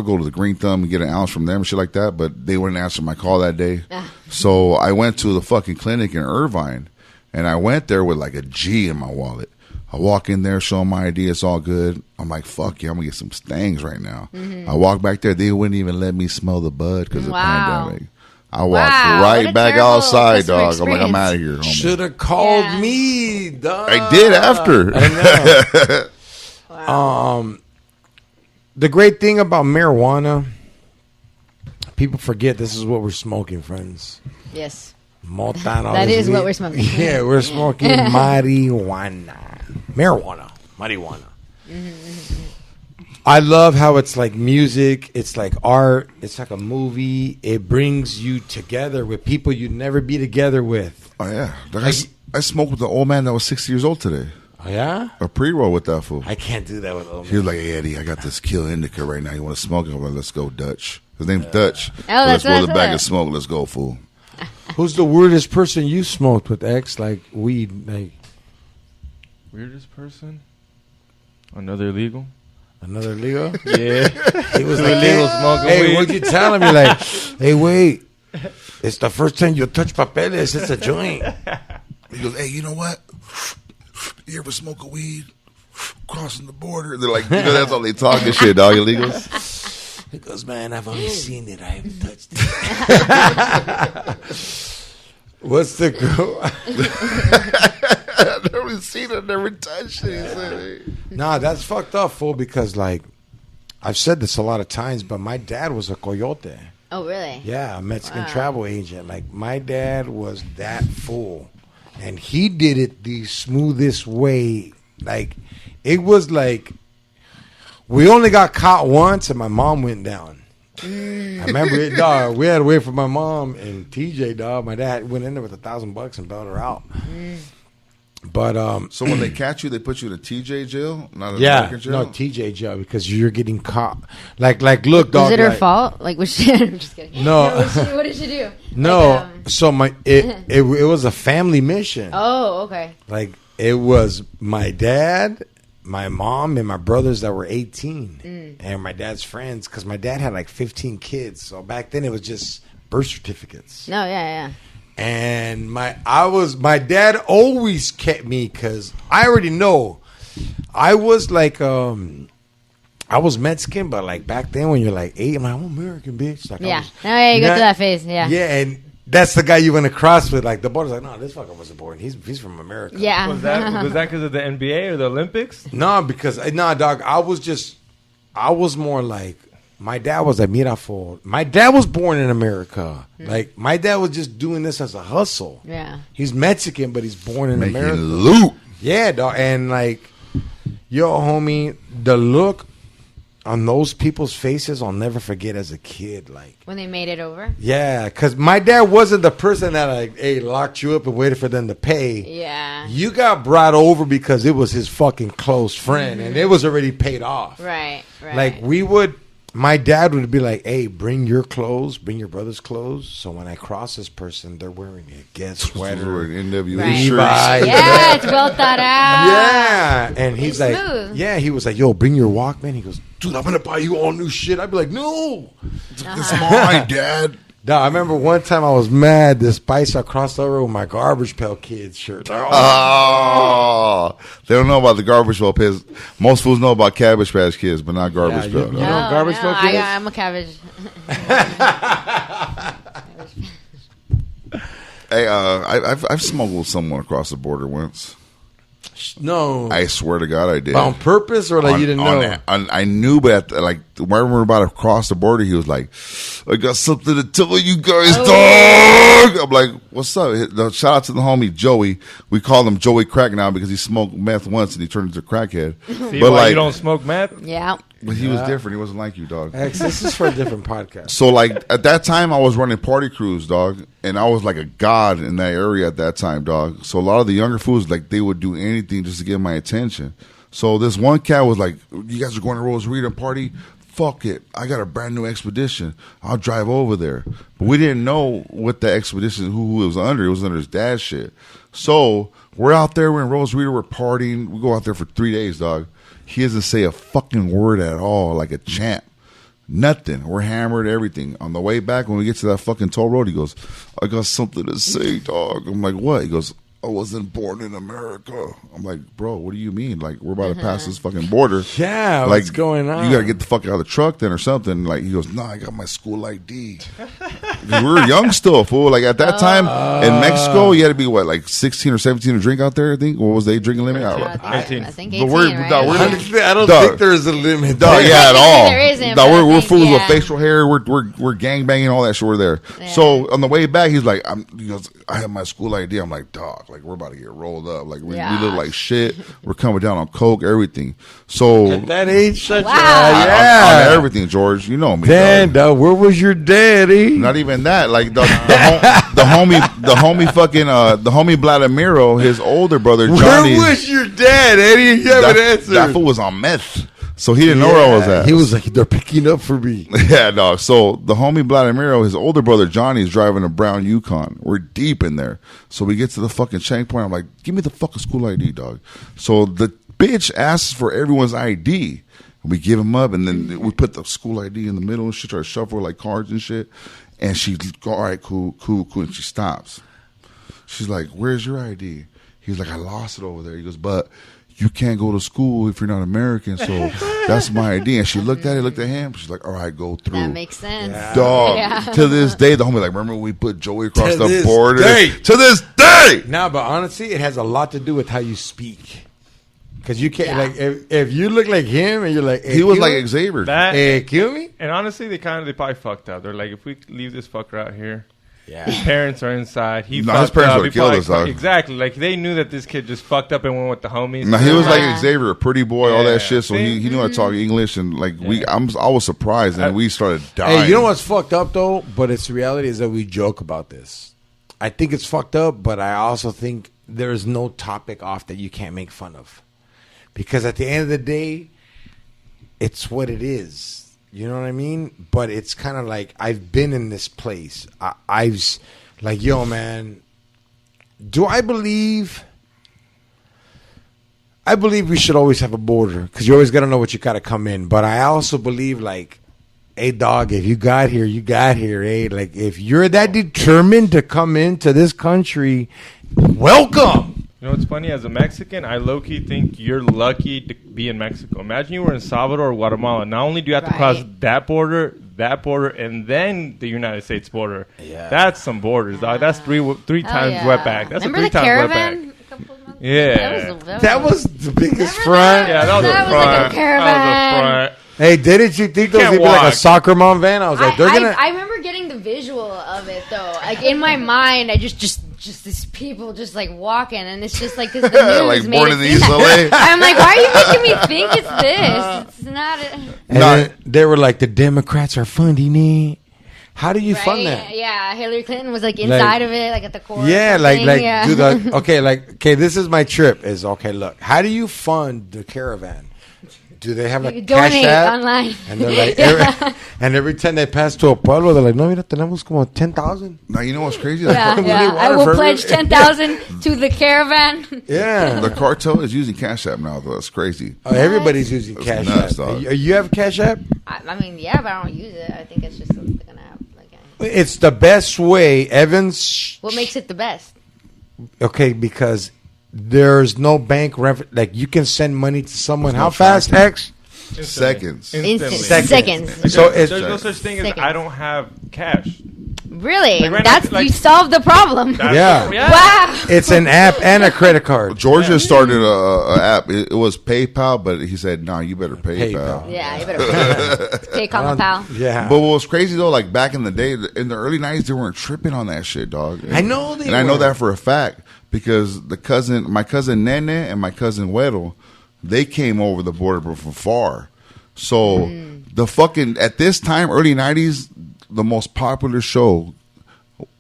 go to the Green Thumb and get an ounce from them and shit like that, but they wouldn't answer my call that day. So I went to the fucking clinic in Irvine, and I went there with like a G in my wallet. I walk in there, show them my ID, it's all good. I'm like, fuck yeah, I'm gonna get some stangs right now. I walk back there, they wouldn't even let me smell the bud because of the pandemic. I walked right back outside, dog. I'm like, I'm out of here. Should have called me, dog. I did after. I know. The great thing about marijuana, people forget this is what we're smoking, friends. Yes. Mota, that is what we're smoking. Yeah, we're smoking marijuana. Marijuana. I love how it's like music. It's like art. It's like a movie. It brings you together with people you'd never be together with. Oh yeah, I smoked with the old man that was 60 years old today. Oh yeah, A pre-roll with that fool. I can't do that with old. He was like, "Hey Eddie, I got this kill indica right now. You want to smoke it?" I'm like, "Let's go, Dutch." His name's Dutch. that's Let's roll what a I bag thought. of smoke. Let's go, fool. Who's the weirdest person you smoked with, X? Like weed, like Weirdest person? Another illegal? another Leo? Yeah. He was like, Illegal smoking "Hey, weed. what'd you tell him?" You're like, "Hey, wait, it's the first time you touch papeles. It's a joint." He goes, "Hey, you know what? You ever smoke a weed crossing the border?" They're like, that's all they talk and shit, dog. Illegals. He goes, "Man, I've only seen it. I haven't touched it." What's the girl? I've never seen it, never touched it. He said, hey. Nah, that's fucked up, fool. Because like, I've said this a lot of times, but my dad was a coyote. Oh, really? Yeah, a Mexican Wow. travel agent. Like my dad was that fool, and he did it the smoothest way. Like it was like we only got caught once, and my mom went down. I remember it, dog. We had to wait for my mom and TJ, dog. My dad went in there with $1,000 and bailed her out. But So when they catch you, they put you in a TJ jail, not an yeah, American jail. no TJ jail because you're getting caught. Like look, dog. Was it her like- fault? Like, was she? I'm just kidding. No. What did she do? No, Like, so it was a family mission. oh, okay. Like it was my dad, my mom, and my brothers that were 18, and my dad's friends because my dad had like 15 kids. So back then it was just birth certificates. No, yeah. And my dad always kept me because I already know I was like I was Mexican, but like back then when you're like 8, I'm like, I'm American, bitch. Like, Yeah. Oh, yeah, you go through that phase. Yeah. Yeah, and that's the guy you went across with. Like the border's like, no, this fucker wasn't born. He's from America. Yeah. Was that because of the NBA or the Olympics? No, because dog. I was more like my dad was a mirafol. My dad was born in America. Like my dad was just doing this as a hustle. Yeah. He's Mexican, but he's born in Making America. loot. Yeah, dog. And like, yo, homie, the look on those people's faces, I'll never forget as a kid. Like, When they made it over. yeah, because my dad wasn't the person that like, hey, locked you up and waited for them to pay. Yeah. You got brought over because it was his fucking close friend, and it was already paid off. Right. Like my dad would be like, "Hey, bring your clothes, bring your brother's clothes." So when I cross this person, they're wearing a Guess sweater. NWA Right. shirts. Levi's. Yeah, it's well thought out. Yeah, and he's It's like, smooth. yeah, he was like, "Yo, bring your Walkman." He goes, "Dude, I'm gonna buy you all new shit." I'd be like, "No." It's mine, Dad. No, I remember one time I was mad. This Spice I crossed over with my Garbage Pail Kids shirt. Oh, they don't know about the Garbage Pail Kids. Most fools know about Cabbage Patch Kids, but not Garbage Yeah, Pail. you no. know Garbage Pail Kids? I'm a cabbage. Hey, I've smoked with someone across the border once. No, I swear to God, I did. on purpose or like you didn't know. I knew, but like when we were about to cross the border, he was like, "I got something to tell you guys, dog." I'm like, "What's up?" Shout out to the homie Joey. We call him Joey Crack now because he smoked meth once and he turned into a crackhead. See But why like, you don't smoke meth? Yeah. but he was different. He wasn't like you, dog. X, this is for a different podcast. So like at that time, I was running party crews, dog, and I was like a god in that area at that time, dog. So a lot of the younger fools, like they would do anything just to get my attention. So this one cat was like, "You guys are going to Rosarito party? Fuck it, I got a brand new expedition. I'll drive over there." But we didn't know what the expedition, who it was under. It was under his dad's shit. So we're out there. We're in Rosarito. We're partying. We go out there for 3 days, dog. He doesn't say a fucking word at all, like a champ. Nothing. We're hammered, everything. On the way back, when we get to that fucking toll road, he goes, "I got something to say, dog." I'm like, "What?" He goes, "I wasn't born in America." I'm like, "Bro, what do you mean? Like, we're about to pass this fucking border. Yeah, like, what's going on? You got to get the fuck out of the truck then or something." Like, he goes, "No, I got my school ID." We were young still, fool. Like at that time in Mexico, you had to be what, like 16 or 17 to drink out there. I think. What was they drinking limit? I think 18, But right? I don't think there's a limit. Dog, yeah, at all. There isn't, Dog, but we're I fools think, with facial hair. We're gang banging all that shit. We're there. Yeah. So on the way back, he's like, he goes, I have my school ID. I'm like, dog, like we're about to get rolled up. Like we look like shit. We're coming down on coke, everything. So At that age, such Wow. on everything, George. You know me. Dan, dog. where was your daddy? Not even that. Like the homie fucking the homie Vladimiro, his older brother Johnny. Where was your dad, Eddie? You haven't answered. That fool was on meth. So he didn't know where I was at. He was like, they're picking up for me. Yeah, dog. So the homie Vladimiro, his older brother Johnny, is driving a brown Yukon. We're deep in there. So we get to the fucking checkpoint. I'm like, give me the fucking school ID, dog. So the bitch asks for everyone's ID. We give him up, and then we put the school ID in the middle and shit, try to shuffle like cards and shit. And she go, all right, cool. And she stops. She's like, where's your ID? He's like, I lost it over there. He goes, but you can't go to school if you're not American, so that's my ID. And she looked at him. She's like, all right, go through. That makes sense. Dog. Yeah. To this day, the homie like, remember when we put Joey across To the this border? day. To this day. No, but honestly, it has a lot to do with how you speak. Because you can't, like, if you look like him and you're like, hey, He was kill like me? Xavier. Hey, kill me? And honestly, they probably fucked up. They're like, if we leave this fucker out here, Yeah. his parents are inside. He No, fucked his parents up. would've He killed probably us, dog. Exactly. Like they knew that this kid just fucked up and went with the homies. No, he was Yeah. like Xavier, a pretty boy, all Yeah. that shit. So he knew how to talk English, and like I was surprised, and we started dying. Hey, you know what's fucked up, though? But it's reality is that we joke about this. I think it's fucked up, but I also think there is no topic off that you can't make fun of. Because at the end of the day, it's what it is. You know what I mean? But it's kind of like, I've been in this place. I've, like, yo, man, do I believe we should always have a border, because you always got to know what you got to come in. But I also believe, like, hey, dog, if you got here, you got here. Hey, like, if you're that determined to come into this country, welcome. You know what's funny? As a Mexican, I low-key think you're lucky to be in Mexico. Imagine you were in Salvador or Guatemala. Not only do you have to cross that border, and then the United States border. Yeah. That's some borders, dog. That's three times wetback. That's Remember a the 3 times caravan? wetback. A couple of months Yeah. ago? That was the biggest Remember front. Yeah, that was That a was front. like a caravan. That was a front. Hey, didn't you think those Can't would be like walk. a soccer mom van? I was like, they're gonna. I remember getting the visual of it though. Like in my mind, I just these people just like walking, and it's just like because the news like made born it in the seem East that- LA. I'm like, why are you making me think it's this? It's not. And then they were like, the Democrats are funding it. How do you fund Right? that? Yeah, Hillary Clinton was like inside of it, like at the core. Yeah, or like something. Yeah. do the okay. This is my trip. Is okay. Look, how do you fund the caravan? Do they have You a can cash donate app? online. And they're like, every time they pass to a pueblo, they're like, no, mira, tenemos como 10,000. Now you know what's crazy? Yeah, We need yeah. water I will for pledge everybody. 10,000 to the caravan. Yeah. The cartel is using Cash App now, though. That's crazy. Oh, everybody's using That's Cash nuts, App. dog. You have Cash App? I mean, yeah, but I don't use it. I think it's just an app. Like, It's the best way, Evans. what makes it the best? Okay, because there's no bank like you can send money to someone. How fast, X? Seconds. Instantly. Seconds. So There's it's no such thing as Seconds. I don't have cash. Really? Like right now, That's like- you solved the problem. Yeah. Wow. it's an app and a credit card. Georgia started a app. It was PayPal, but he said, "No, you better PayPal." PayPal. Yeah, you better pay common pal. Yeah. But what was crazy though, like back in the day, in the early '90s, they weren't tripping on that shit, dog. I know they and I know weren't. that for a fact because my cousin Nene and my cousin Weddle, they came over the border from far. So the fucking at this time, early '90s, the most popular show.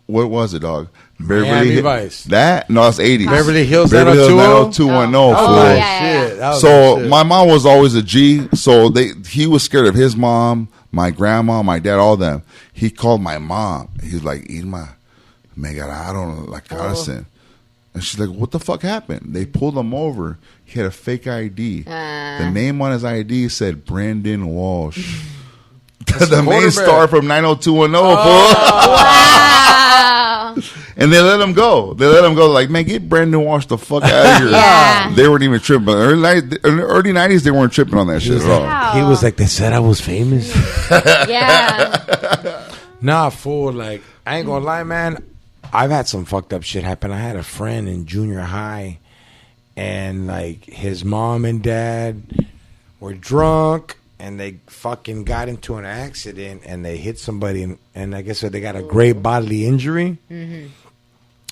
What was it, dog? Miami Vice. That? No, it's 80s. Beverly Hills Beverly Hills 90210. 90210. Oh, fool. yeah, yeah. shit. That was So shit. my mom was always a G. So he was scared of his mom, my grandma, my dad, all them. He called my mom. He's like, Irma, me agarraron la cárcel. And she's like, what the fuck happened? They pulled him over. He had a fake ID. The name on his ID said Brandon Walsh. The main quarterback. star from 90210. Wow. And they let him go. Like, man, get Brandon Walsh the fuck out of here. Yeah. They weren't even tripping. In the early 90s, they weren't tripping on that shit at all. Wow. He was like, they said I was famous. Yeah. Nah, fool. Like, I ain't gonna lie, man. I've had some fucked up shit happen. I had a friend in junior high, and like his mom and dad were drunk, and they fucking got into an accident, and they hit somebody, and I guess they got a great bodily injury. Mm-hmm.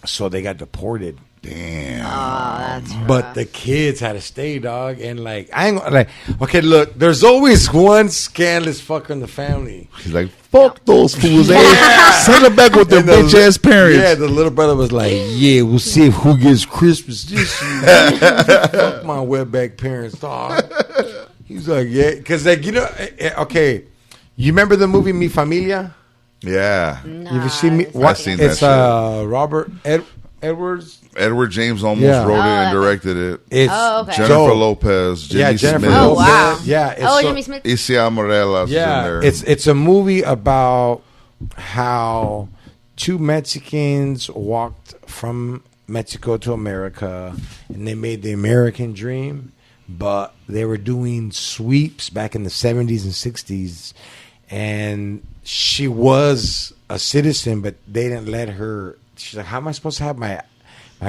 So they got deported. Damn. Oh, that's rough. But the kids had to stay, dog. And like, I ain't like, okay, look, there's always one scandalous fucker in the family. He's like, fuck those fools. Send them back with their bitch ass parents. Yeah, the little brother was like, yeah, we'll see who gets Christmas this year. Fuck my wetback parents, dog. He's like, yeah, because like, you know, okay, you remember the movie Mi Familia? Yeah. You ever seen me? I've seen that it's shit. Robert Edwards. Edward James almost wrote it and directed it. It's okay. Jennifer Lopez, Jimmy Jennifer Smith. Lopez. Oh, wow. Yeah. Jimmy Smith. Isia Morella's in there. It's a movie about how two Mexicans walked from Mexico to America, and they made the American dream, but they were doing sweeps back in the 70s and 60s, and she was a citizen, but they didn't let her. She's like, how am I supposed to have my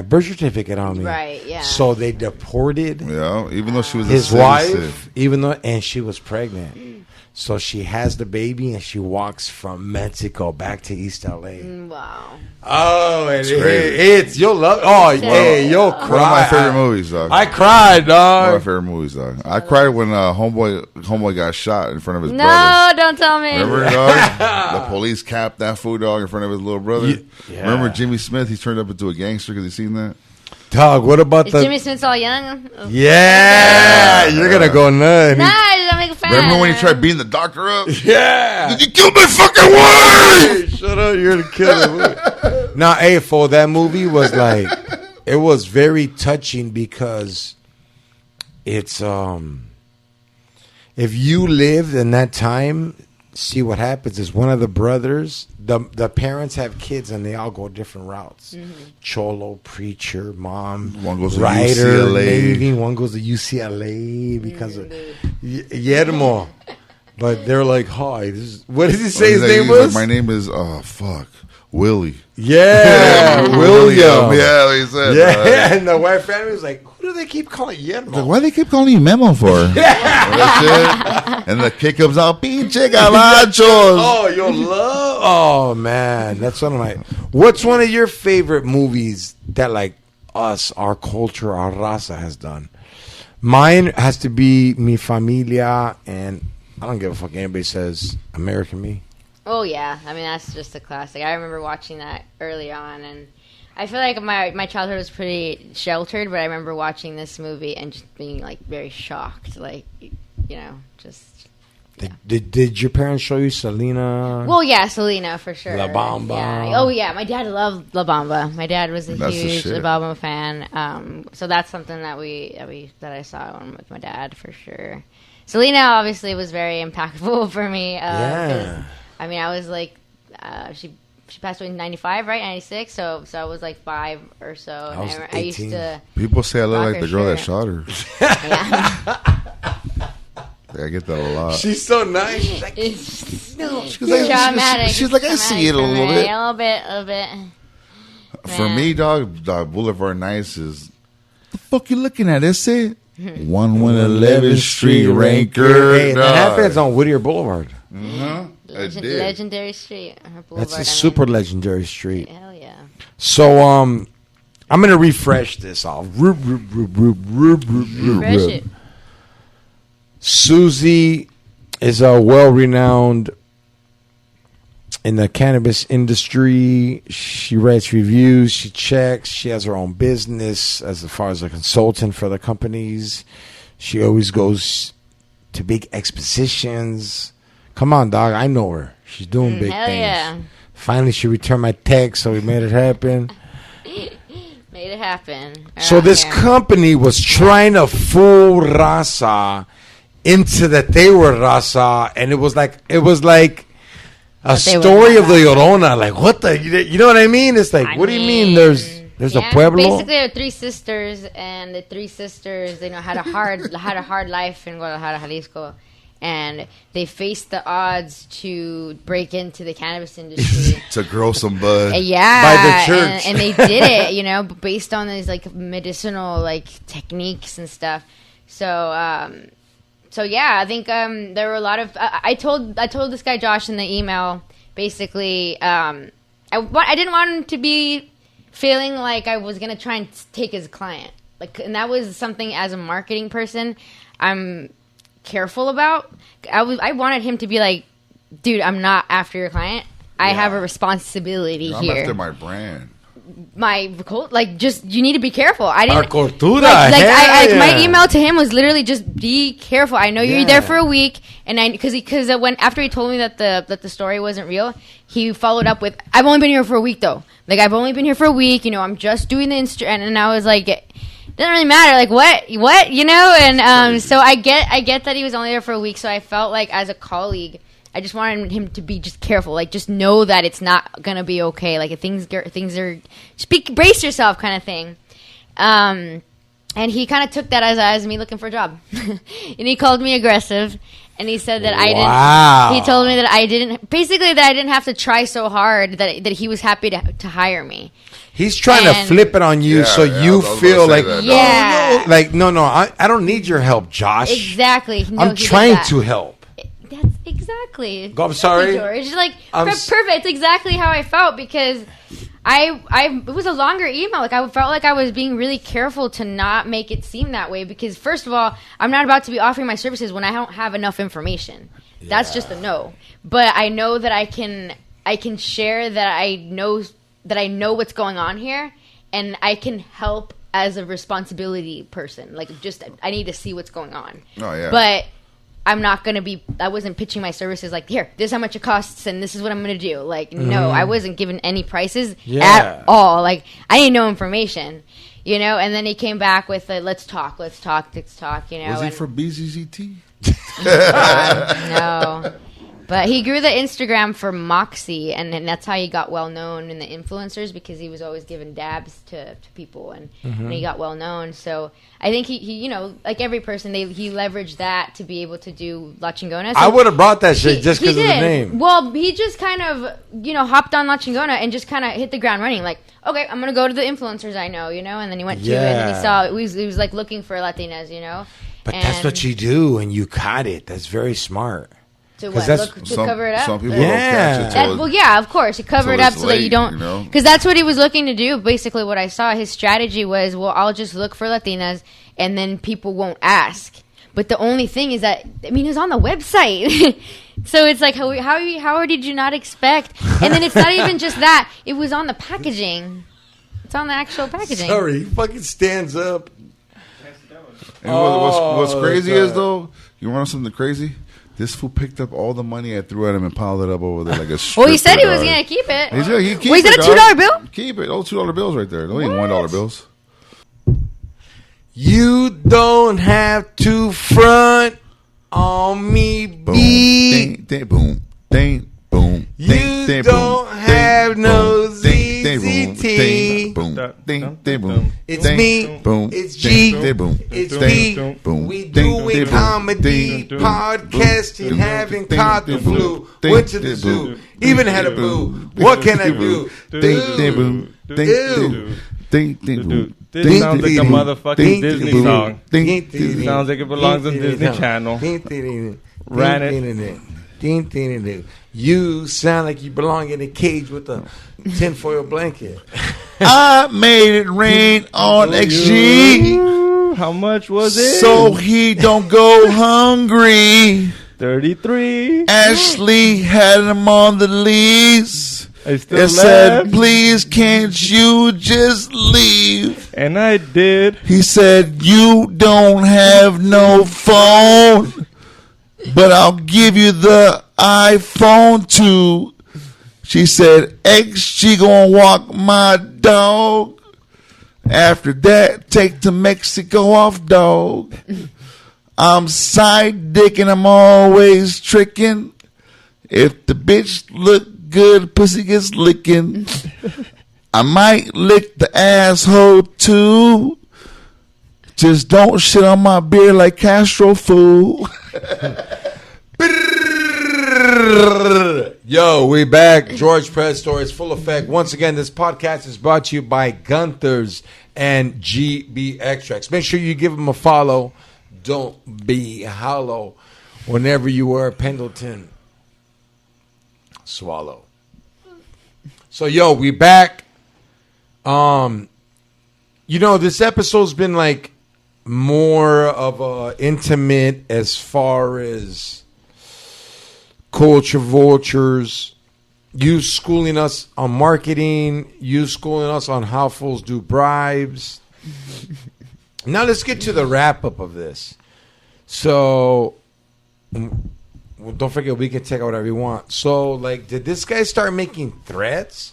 birth certificate on me? Right, yeah. So they deported even though she was his a citizen. wife, and she was pregnant. So she has the baby, and she walks from Mexico back to East LA. Wow. Oh, and crazy. it's you'll love. Oh, hey, you'll cry. One of my favorite movies, dog. I cried, One of dog. my favorite movies, dog. I cried when homeboy got shot in front of his No, brother. don't tell me. Remember, dog? The police capped that fool, dog, in front of his little brother. Yeah. Remember Jimmy Smith? He turned up into a gangster because he seen that. Dog, what about Is the? Jimmy Smith all young? Yeah, you're gonna go nuts. Nice, I'm a fan. Remember when he tried beating the doctor up? Yeah. Did you kill my fucking wife? Hey, shut up! You're the killer. Now, hey, for that movie was like, it was very touching because it's if you lived in that time, see what happens is one of the brothers, the parents have kids and they all go different routes. Cholo, preacher, mom, One goes to writer, UCLA. Navy, one goes to UCLA because of Guillermo. But they're like, hi, what did he say his name was? My name is Willie. Yeah, William. Yeah, he said. Yeah, and the white family was like, who do they keep calling Guillermo? Why they keep calling you Memo for? And the kid comes out, pinche galachos. Oh, you'll love. Oh man, that's one of my. What's one of your favorite movies that like us, our culture, our raza has done? Mine has to be Mi Familia, and I don't give a fuck anybody says American Me. Oh yeah, I mean that's just a classic. I remember watching that early on, and I feel like my childhood was pretty sheltered, but I remember watching this movie and just being like very shocked, like just. Yeah. Did your parents show you Selena? Well, yeah, Selena for sure. La Bamba. Yeah. Oh yeah, my dad loved La Bamba. My dad was a That's the huge shit. La Bamba fan. So that's something that I saw with my dad for sure. Selena obviously was very impactful for me. Yeah. I mean, I was like, she passed away in 95, right? 96. So I was like 5 or so. I was I used 18. to. People say I look Rock like her the girl that shirt. shot her. Yeah. I get that a lot. She's so nice. She's like, It's no. traumatic. she's like, I see it a little bit. A little bit. For me, dog, Boulevard Nights is the fuck you looking at? Is it 1111th Street Ranker? Hey, that happens on Whittier Boulevard. Legendary street. Boulevard, That's a super legendary street. Hell yeah. So, I'm gonna refresh this off. Fresh it. Susie is a well-renowned in the cannabis industry. She writes reviews. She checks. She has her own business as far as a consultant for the companies. She always goes to big expositions. Come on, dog. I know her. She's doing big hell things. yeah. Finally, she returned my text, so we made it happen. Made it happen. So Around this here. company was trying to fool Raza into that they were Raza, and it was like a they were story of not the Llorona. Like, what the, you know what I mean? It's like, what do you mean? There's a pueblo. Basically, there are 3 sisters, and the 3 sisters, had a hard life in Guadalajara, Jalisco. and they faced the odds to break into the cannabis industry. To grow some bud. Yeah, By the church. and they did it, you know, based on these like medicinal like techniques and stuff. So yeah, I think there were a lot of. I told this guy Josh in the email basically. I didn't want him to be feeling like I was gonna try and take his client, like, and that was something as a marketing person I'm careful about. I wanted him to be like, dude, I'm not after your client. I have a responsibility I'm here. after my brand. Just you need to be careful. I didn't Our cultura. my email to him was literally just be careful. I know you're there for a week, and because after he told me that the story wasn't real, he followed up with, I've only been here for a week though. Like, I've only been here for a week. You know, I'm just doing the and I was like, it doesn't really matter. Like, what, you know? And so I get that he was only there for a week. So I felt like as a colleague, I just wanted him to be just careful. Like, just know that it's not gonna be okay. Like, if things are, brace yourself, kind of thing. And he kind of took that as me looking for a job, and he called me aggressive, and he said that I didn't. He told me that I didn't have to try so hard, that he was happy to hire me. He's trying to flip it on you, so you feel like, I don't need your help, Josh. Exactly. No, I'm trying to help. That's exactly. I'm sorry, George. Like, perfect. Exactly how I felt, because it was a longer email. Like, I felt like I was being really careful to not make it seem that way, because first of all, I'm not about to be offering my services when I don't have enough information. Yeah. That's just a no. But I know that I can share that I know what's going on here, and I can help as a responsibility person. Like, just I need to see what's going on. Oh yeah. But I wasn't pitching my services like, here, this is how much it costs and this is what I'm going to do. Like, no, I wasn't given any prices at all. Like, I didn't know information, you know? And then he came back with let's talk, you know? Was he for BZZT? No. But he grew the Instagram for Moxie, and that's how he got well known in the influencers, because he was always giving dabs to people, and he got well known. So I think he you know, like every person, he leveraged that to be able to do La Chingona. So I would have brought that shit just because of the name. Well, he just kind of, you know, hopped on La Chingona and just kind of hit the ground running. Like, okay, I'm gonna go to the influencers I know, you know, and then he went to it, and he saw he was like looking for Latinas, you know. But that's what you do, and you caught it. That's very smart. To what? To cover it up? Some people don't catch it. Well, yeah, of course. He covered it up so that you don't... Because that's what he was looking to do. Basically, what I saw, his strategy was, well, I'll just look for Latinas, and then people won't ask. But the only thing is that, I mean, it's on the website. So it's like, how did you not expect? And then it's not even just that. It was on the packaging. It's on the actual packaging. Sorry, he fucking stands up. And what's crazy is, though, you want something crazy? This fool picked up all the money I threw at him and piled it up over there like a stripper. Well, he said he was going to keep it. He's going to keep it. Was it a $2 bill? Keep it. Those $2 bills right there. Those ain't $1 bills. You don't have to front on me, B. Boom, ding, boom. You don't have no ZZT. It's me. It's G. It's B. We doing comedy, podcasting, having caught the flu. Went to the zoo, even had a boo. What can I do? This sounds like a motherfucking Disney song. Sounds like it belongs on Disney Channel. Ran it. You sound like you belong in a cage with a tinfoil blanket. I made it rain on XG. How much was it? So he don't go hungry. 33. Ashley had him on the lease. I still said, please can't you just leave? And I did. He said, you don't have no phone, but I'll give you the iPhone too. She said, XG gonna walk my dog. After that, take to Mexico off, dog. I'm SideDick and I'm always tricking. If the bitch look good, pussy gets licking. I might lick the asshole too. Just don't shit on my beard like Castro fool. Yo, we back. George Press Stories, full effect. Once again, this podcast is brought to you by Gunther's and GB Extracts. Make sure you give them a follow. Don't be hollow. Whenever you wear Pendleton, swallow. So, yo, we back. This episode's been like more of a intimate as far as culture vultures, you schooling us on marketing, you schooling us on how fools do bribes. Now let's get to the wrap up of this. So, don't forget, we can take out whatever you want. So, like, did this guy start making threats?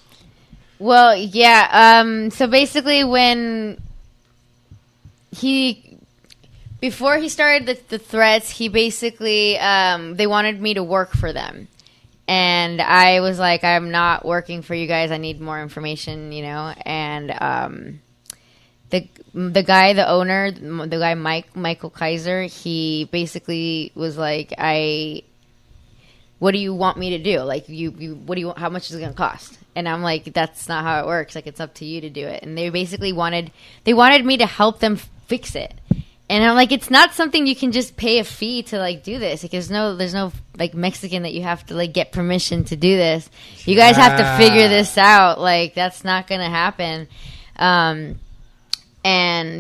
Well, yeah. So basically, before he started the threats, he basically, they wanted me to work for them. And I was like, I'm not working for you guys. I need more information, And the guy, the owner, the guy, Michael Kaiser, he basically was like, what do you want me to do? Like, how much is it going to cost? And I'm like, that's not how it works. Like, it's up to you to do it. And they basically wanted me to help them fix it. And I'm like, it's not something you can just pay a fee to like do this. Like, there's no like Mexican that you have to like get permission to do this. You guys have to figure this out. Like, that's not gonna happen. And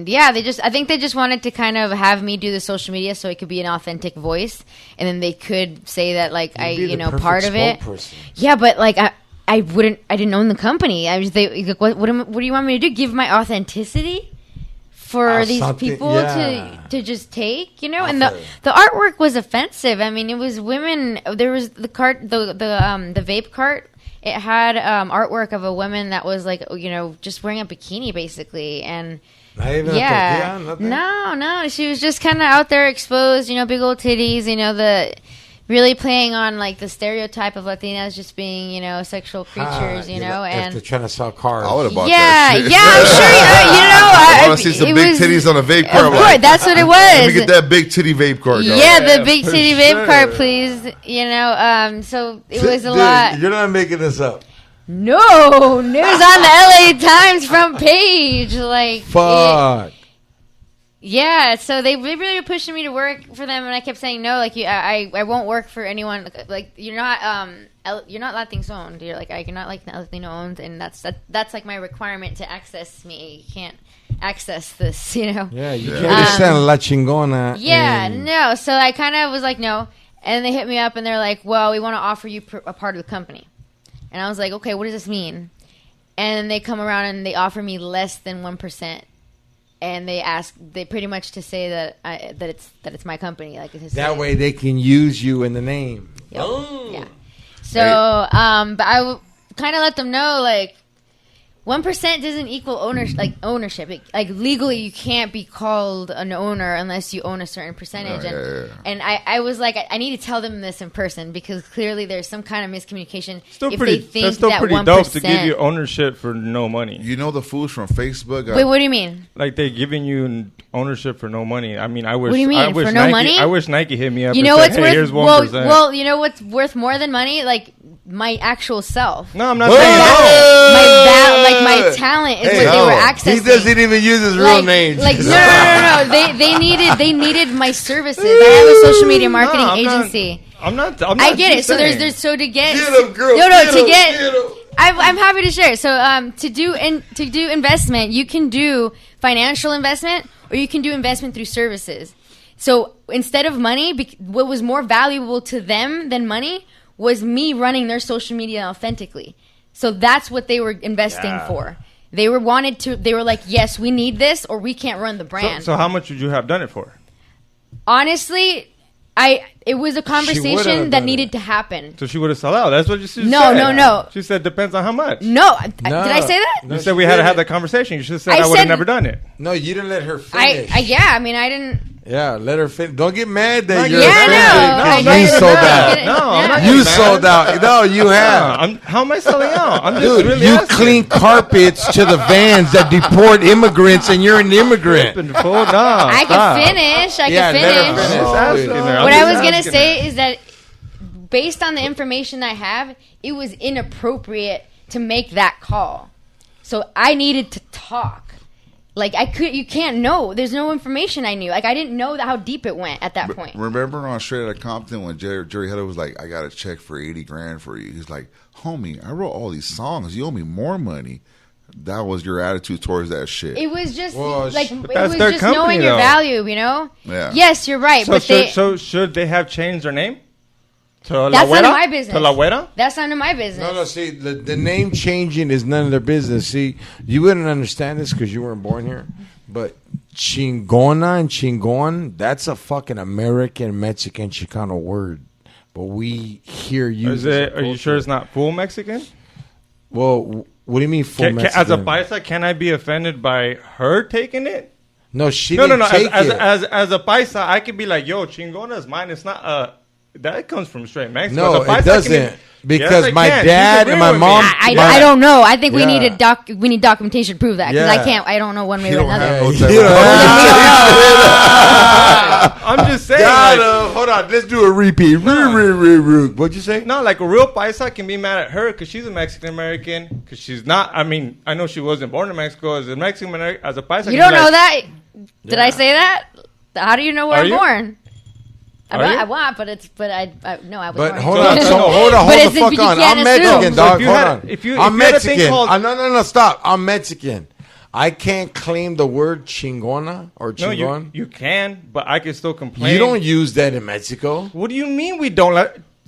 yeah, I think they just wanted to kind of have me do the social media so it could be an authentic voice, and then they could say that like part of it. Yeah, but like I didn't own the company. I was like, what do you want me to do? Give my authenticity for these people to just take, And the artwork was offensive. I mean, it was women. There was the vape cart. It had artwork of a woman that was like, just wearing a bikini basically, and no, she was just kind of out there exposed, big old titties, really playing on like the stereotype of Latinas just being, sexual creatures, and if they're trying to sell cars. I would have bought that shit. I'm sure. I want to see some big titties on a vape cart. Of course, that's what it was. Let me get that big titty vape cart. Yeah, the big titty vape cart, please. So it was a lot. You're not making this up. No, news on the LA Times front page. Like, fuck. Yeah, so they really were pushing me to work for them, and I kept saying no. Like, I won't work for anyone. Like, you're not Latino owned. You're like, you're not like Latino owned, and that's like my requirement to access me. You can't access this, Yeah, you can't understand La Chingona. Yeah, no. So I kind of was like no, and they hit me up, and they're like, well, we want to offer you a part of the company, and I was like, okay, what does this mean? And they come around and they offer me less than 1%. And they pretty much to say that it's my company, like that way they can use you in the name. Yep. Oh. Yeah. So, but I kind of let them know like 1% doesn't equal ownership. Like legally, you can't be called an owner unless you own a certain percentage. And I was like, I need to tell them this in person because clearly there's some kind of miscommunication. That's still pretty dope to give you ownership for no money. You know the fools from Facebook. Wait, what do you mean? Like they giving you ownership for no money. I mean, I wish. What do you mean for no money? I wish Nike hit me up. You know and what's said, worth? Here's 1%. Well, you know what's worth more than money? Like my actual self. No, I'm not saying my talent is what they were accessing. He doesn't even use his real name. Like no. They needed my services. I have a social media marketing agency. I'm not. I get it. So there's to get. Get him, girl. To get. I'm happy to share. So to do investment, you can do financial investment or you can do investment through services. So instead of money, what was more valuable to them than money was me running their social media authentically. So that's what they were investing for. They were like, yes, we need this or we can't run the brand. So how much would you have done it for? Honestly, it was a conversation that needed to happen. So she would have sold out. That's what she said. No. She said depends on how much. No. Did I say that? You said we had to have that conversation. You should have said I would have never done it. No, you didn't let her finish. I mean, I didn't. Yeah, let her finish. Don't get mad that you're you sold out. No, you sold out. No, you have. How am I selling out? I'm just Dude, really you asking. clean carpets to the vans that deport immigrants, and you're an immigrant. I can finish. Let her finish. What I was gonna say is that based on the information I have, it was inappropriate to make that call. So I needed to talk. Like you can't know. There's no information I knew. Like I didn't know how deep it went at that point. Remember on Straight Outta Compton when Jerry Heller was like, "I got a check for $80,000 for you." He's like, "Homie, I wrote all these songs. You owe me more money." That was your attitude towards that shit. It was just it was that's just their company, knowing your though. value. You know. Yeah. Yes, you're right. So should they have changed their name? To That's La none of Güera? my business. To La Güera? That's none of my business. No, see, the name changing is none of their business. See, you wouldn't understand this because you weren't born here, but chingona and chingon, that's a fucking American, Mexican, Chicano word. But we hear you. Are you sure it's not full Mexican? Well, what do you mean full Mexican? As a paisa, can I be offended by her taking it? No, she No. didn't take it. As a paisa, I could be like, yo, chingona is mine. It's not that comes from straight Mexico. No, As a paisa, it doesn't. Because Yes, I my can. dad She's and my agreeing with mom. me. I don't know. I think we Yeah. need we need documentation to prove that because Yeah. I don't know one way You or don't another. have no Yeah, type you of- don't I'm just saying. God, like, hold on, let's do a repeat. What'd you say? no, like a real paisa can be mad at her because she's a Mexican American. Because she's not. I mean, I know she wasn't born in Mexico. As a Mexican American, as a paisa, You can don't be know like, that? Did I say that? How do you know where Are I'm you? born? Are you? I want, but no, I was But born. hold on, So- hold But the it's- fuck you on. can't I'm assume. Mexican, So dog. if you Hold had- on. if you I'm had a thing Mexican. called- No, stop. I'm Mexican. I can't claim the word chingona or No, chingon. you can, but I can still complain. You don't use that in Mexico. What do you mean we don't?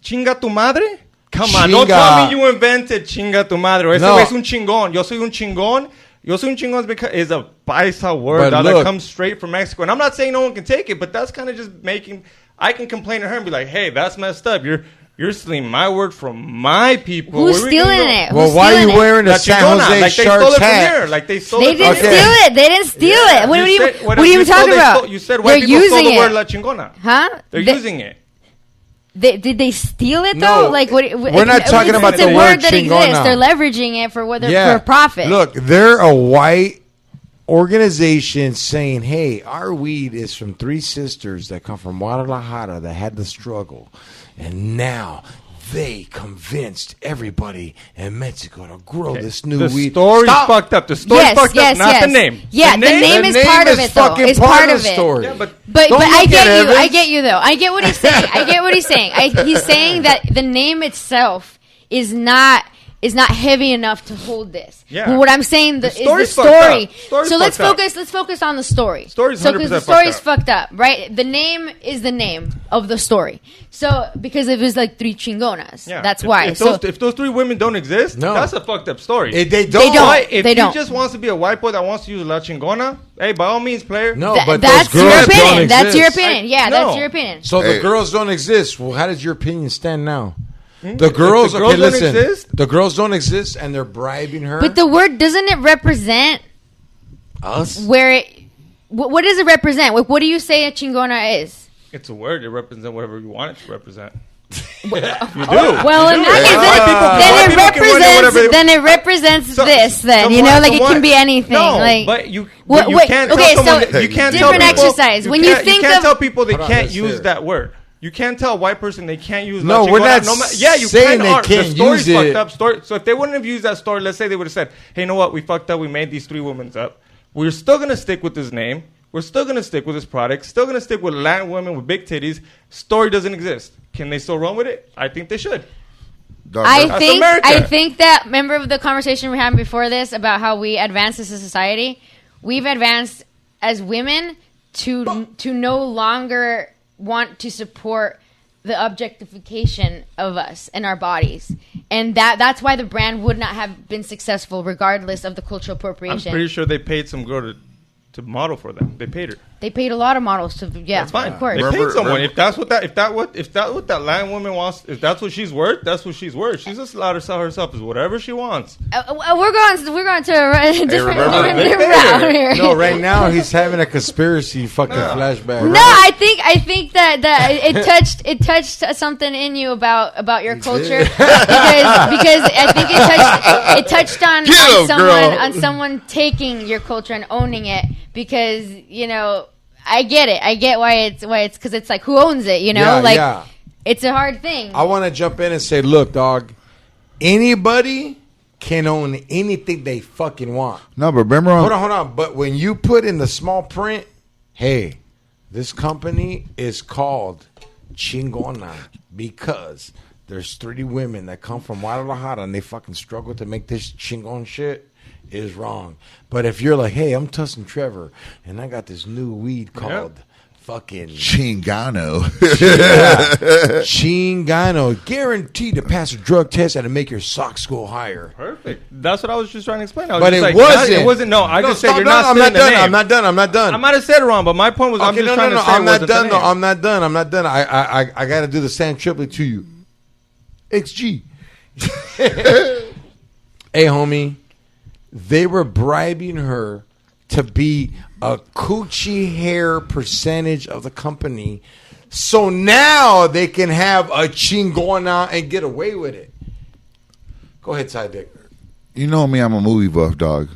Chinga tu madre? Come on, don't Chinga. tell me you invented chinga tu madre. Ese No. es un chingón. Yo soy un chingón. Yo soy un chingón is a paisa word But that look- comes straight from Mexico. And I'm not saying no one can take it, but that's kind of just making... I can complain to her and be like, hey, that's messed up. You're stealing my word from my people. Who's Where we gonna stealing go? it? Well, Who's why are stealing you it? wearing La a San chingona. Jose Like they stole Sharks it from hat? here. Like they stole They it from didn't here. steal it. They didn't steal it. What are you said- What are you talking about? You said They're white people stole using the word it. la chingona. Huh? They're They- using it. Did they steal it No, though? Like what? we're not talking it's about a the word word that chingona. exists. They're leveraging it for for profit. Look, they're a white organization saying, hey, our weed is from three sisters that come from Guadalajara that had the struggle. And now they convinced everybody in Mexico to grow this new The weed. story's Stop. fucked up. The story's fucked up, not the name. Yeah, the name is part of it, though. fucking It's part part of of the it. story. Yeah, but But Don't I look get at you. I Evans. get you though. I get what he's saying. I get what he's saying. He's saying that the name itself is not heavy enough to hold this. Yeah. But what I'm saying is the story's fucked story. up. Story's So let's fucked up. focus. Let's focus on the story. Story's so because 100% the fucked story's up. fucked up, right? The name is the name of the story. So because it was like three chingonas. Yeah. That's If- why. If those three women don't exist, No. that's a fucked up story. They don't. They don't. Why? If They he don't. just wants to be a white boy that wants to use La Chingona, hey, by all means, player. No, Th- but that's those your girls don't opinion. That's exist. your opinion. Yeah, No. that's your opinion. So the Hey. girls don't exist. Well, how does your opinion stand now? The If the girls, girls okay, don't listen. exist? The girls don't exist, and they're bribing her. But the word doesn't it represent us. where it? What does it represent? What do you say a chingona is? It's a word. It represents whatever you want it to represent. You do. Well, in You do. that case, White people- then white it people can wonder represents. whatever- Then it represents So- this. Then so you know, what- like so it what? can be anything. No, like but you What- you wait, can't okay, tell someone so that, you can't tell different people, exercise. You When you can't- think you can't of- tell people they Hold on, can't let's use hear it. that word. You can't tell a white person they can't use. No, La we're Chingona. not Yeah, you saying kinda they are. can't The story's use fucked it. up. Story. So if they wouldn't have used that story, let's say they would have said, "Hey, you know what? We fucked up. We made these three women up. We're still gonna stick with this name. We're still gonna stick with this product. Still gonna stick with Latin women with big titties. Story doesn't exist. Can they still run with it? I think they should. Dog, I that's think America. that remember the conversation we had before this about how we advance as a society. We've advanced as women to no longer want to support the objectification of us and our bodies, and that's why the brand would not have been successful regardless of the cultural I'm appropriation. pretty sure they paid some girl to model for them. They paid her. They paid a lot of models to That's fine. of course. They Remember- paid someone. remember- If that what that Latin woman wants, if that's what she's worth, that's what she's worth. She's just allowed to sell herself as whatever she wants. We're going to a different, remember- different route here. No, right now he's having a conspiracy fucking flashback. No, I think that it touched something in you about your culture because I think it touched on Get 'em, girl. someone taking your culture and owning it because I get it. I get why it's because it's like who owns it, Yeah, like yeah. it's a hard thing. I want to jump in and say, look, dog, anybody can own anything they fucking want. No, but remember Hold on. But when you put in the small print, hey, this company is called Chingona because there's 30 women that come from Guadalajara and they fucking struggle to make this chingon shit, is wrong. But if you're like, hey, I'm Tussin Trevor and I got this new weed called fucking Chingano. Chingano, guaranteed to pass a drug test and to make your socks go higher. Perfect. That's what I was just trying to explain. I was But just it like, wasn't. It wasn't. No, I just said you're not I'm saying not the done. name. I'm not done. I might have said it wrong, but my point was I'm just trying to say I'm it not wasn't the done. name. I'm not done. I got to do the Sam Triplet to you. XG. Hey, homie. They were bribing her to be a coochie hair percentage of the company. So now they can have a chingona and get away with it. Go ahead, SideDick. You know me, I'm a movie buff, dog.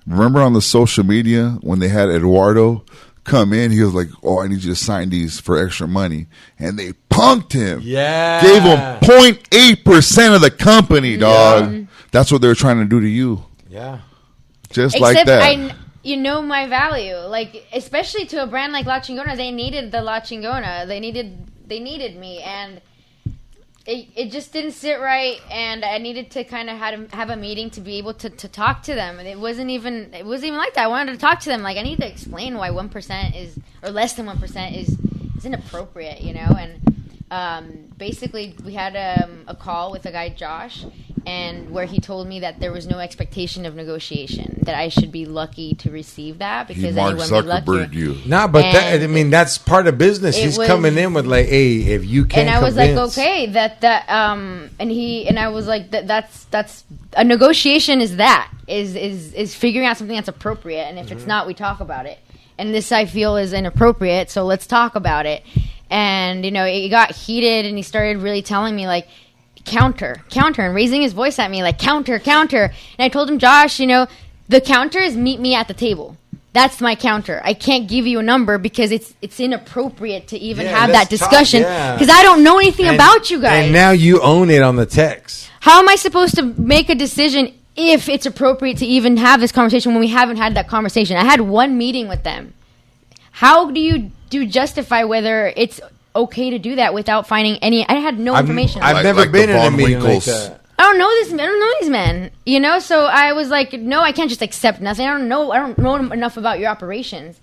Remember on the social media when they had Eduardo come in, he was like, oh, I need you to sign these for extra money. And they punked him. Yeah. Gave him 0.8% of the company, dog. Yeah. That's what they're trying to do to you. Yeah. Just Except like that. you know my value. Like, especially to a brand like La Chingona, they needed the La Chingona. They needed me, and it just didn't sit right, and I needed to kind of have a meeting to be able to talk to them. And it wasn't even like that. I wanted to talk to them. Like, I need to explain why 1% is, or less than 1% is inappropriate, you know. And basically we had a call with a guy, Josh, and where he told me that there was no expectation of negotiation, that I should be lucky to receive that because Mark anyone would Zuckerberg you. Nah, but that's part of business. He's coming in with like, hey, if you can't, and I was convince. like, okay, and I was like, that's a negotiation. Is figuring out something that's appropriate, and if it's not, we talk about it. And this I feel is inappropriate, so let's talk about it. And you know, it got heated, and he started really telling me like, counter, and raising his voice at me like, counter. And I told him, Josh, you know, the counter is meet me at the table. That's my counter. I can't give you a number because it's inappropriate to even have that discussion because I don't know anything about you guys. And now you own it on the text. How am I supposed to make a decision if it's appropriate to even have this conversation when we haven't had that conversation? I had one meeting with them. How do you justify whether it's okay to do that without finding any? I had no information. I've never been in a meeting like that. I don't know these men, you know. So I was like, no, I can't just accept nothing. I don't know enough about your operations.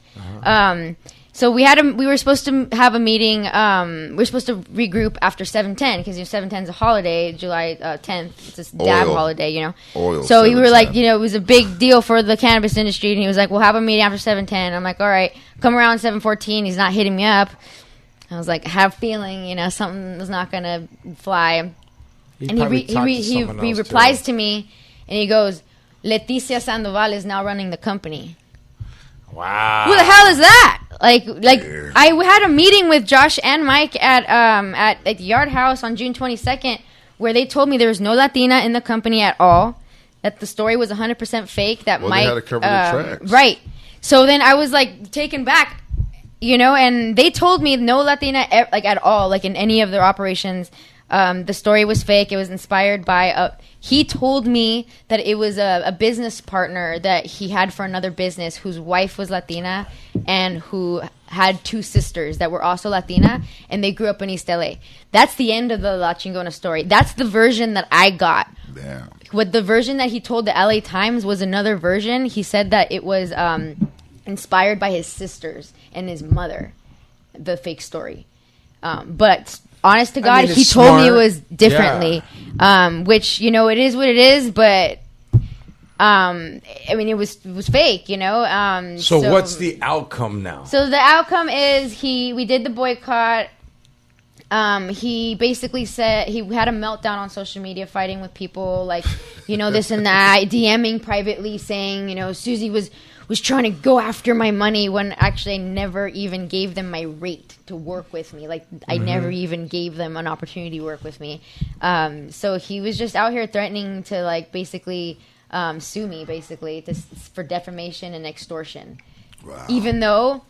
So we were supposed to have a meeting. We were supposed to regroup after 7/10 because 7/10 is a holiday, July 10th. It's this dab holiday, you know. So we were like, you know, it was a big deal for the cannabis industry, and he was like, we'll have a meeting after 7/10. I'm like, all right, come around 7:14. He's not hitting me up. I was like, I have a feeling, you know, something is not gonna fly. And he replies to me, and he goes, Leticia Sandoval is now running the company. Wow. Who the hell is that? Like I had a meeting with Josh and Mike at the Yard House on June 22nd, where they told me there was no Latina in the company at all, that the story was 100% fake. That Mike, they had to cover the tracks. Right. So then I was like taken back, you know, and they told me no Latina like at all, like in any of their operations. The story was fake. It was inspired by he told me that it was a business partner that he had for another business whose wife was Latina and who had two sisters that were also Latina, and they grew up in East LA. That's the end of the La Chingona story. That's the version that I got. Damn. What the version that he told the LA Times was another version. He said that it was inspired by his sisters and his mother, the fake story. But honest to God, he told me it was differently, which, you know, it is what it is, but I mean, it was fake, you know. So what's the outcome now? So the outcome is we did the boycott. He basically said he had a meltdown on social media, fighting with people, like, you know, this and that, DMing privately, saying, you know, Susie was trying to go after my money when actually I never even gave them my rate to work with me. Like, I never even gave them an opportunity to work with me. So he was just out here threatening to, like, basically sue me, basically, for defamation and extortion. Wow. Even though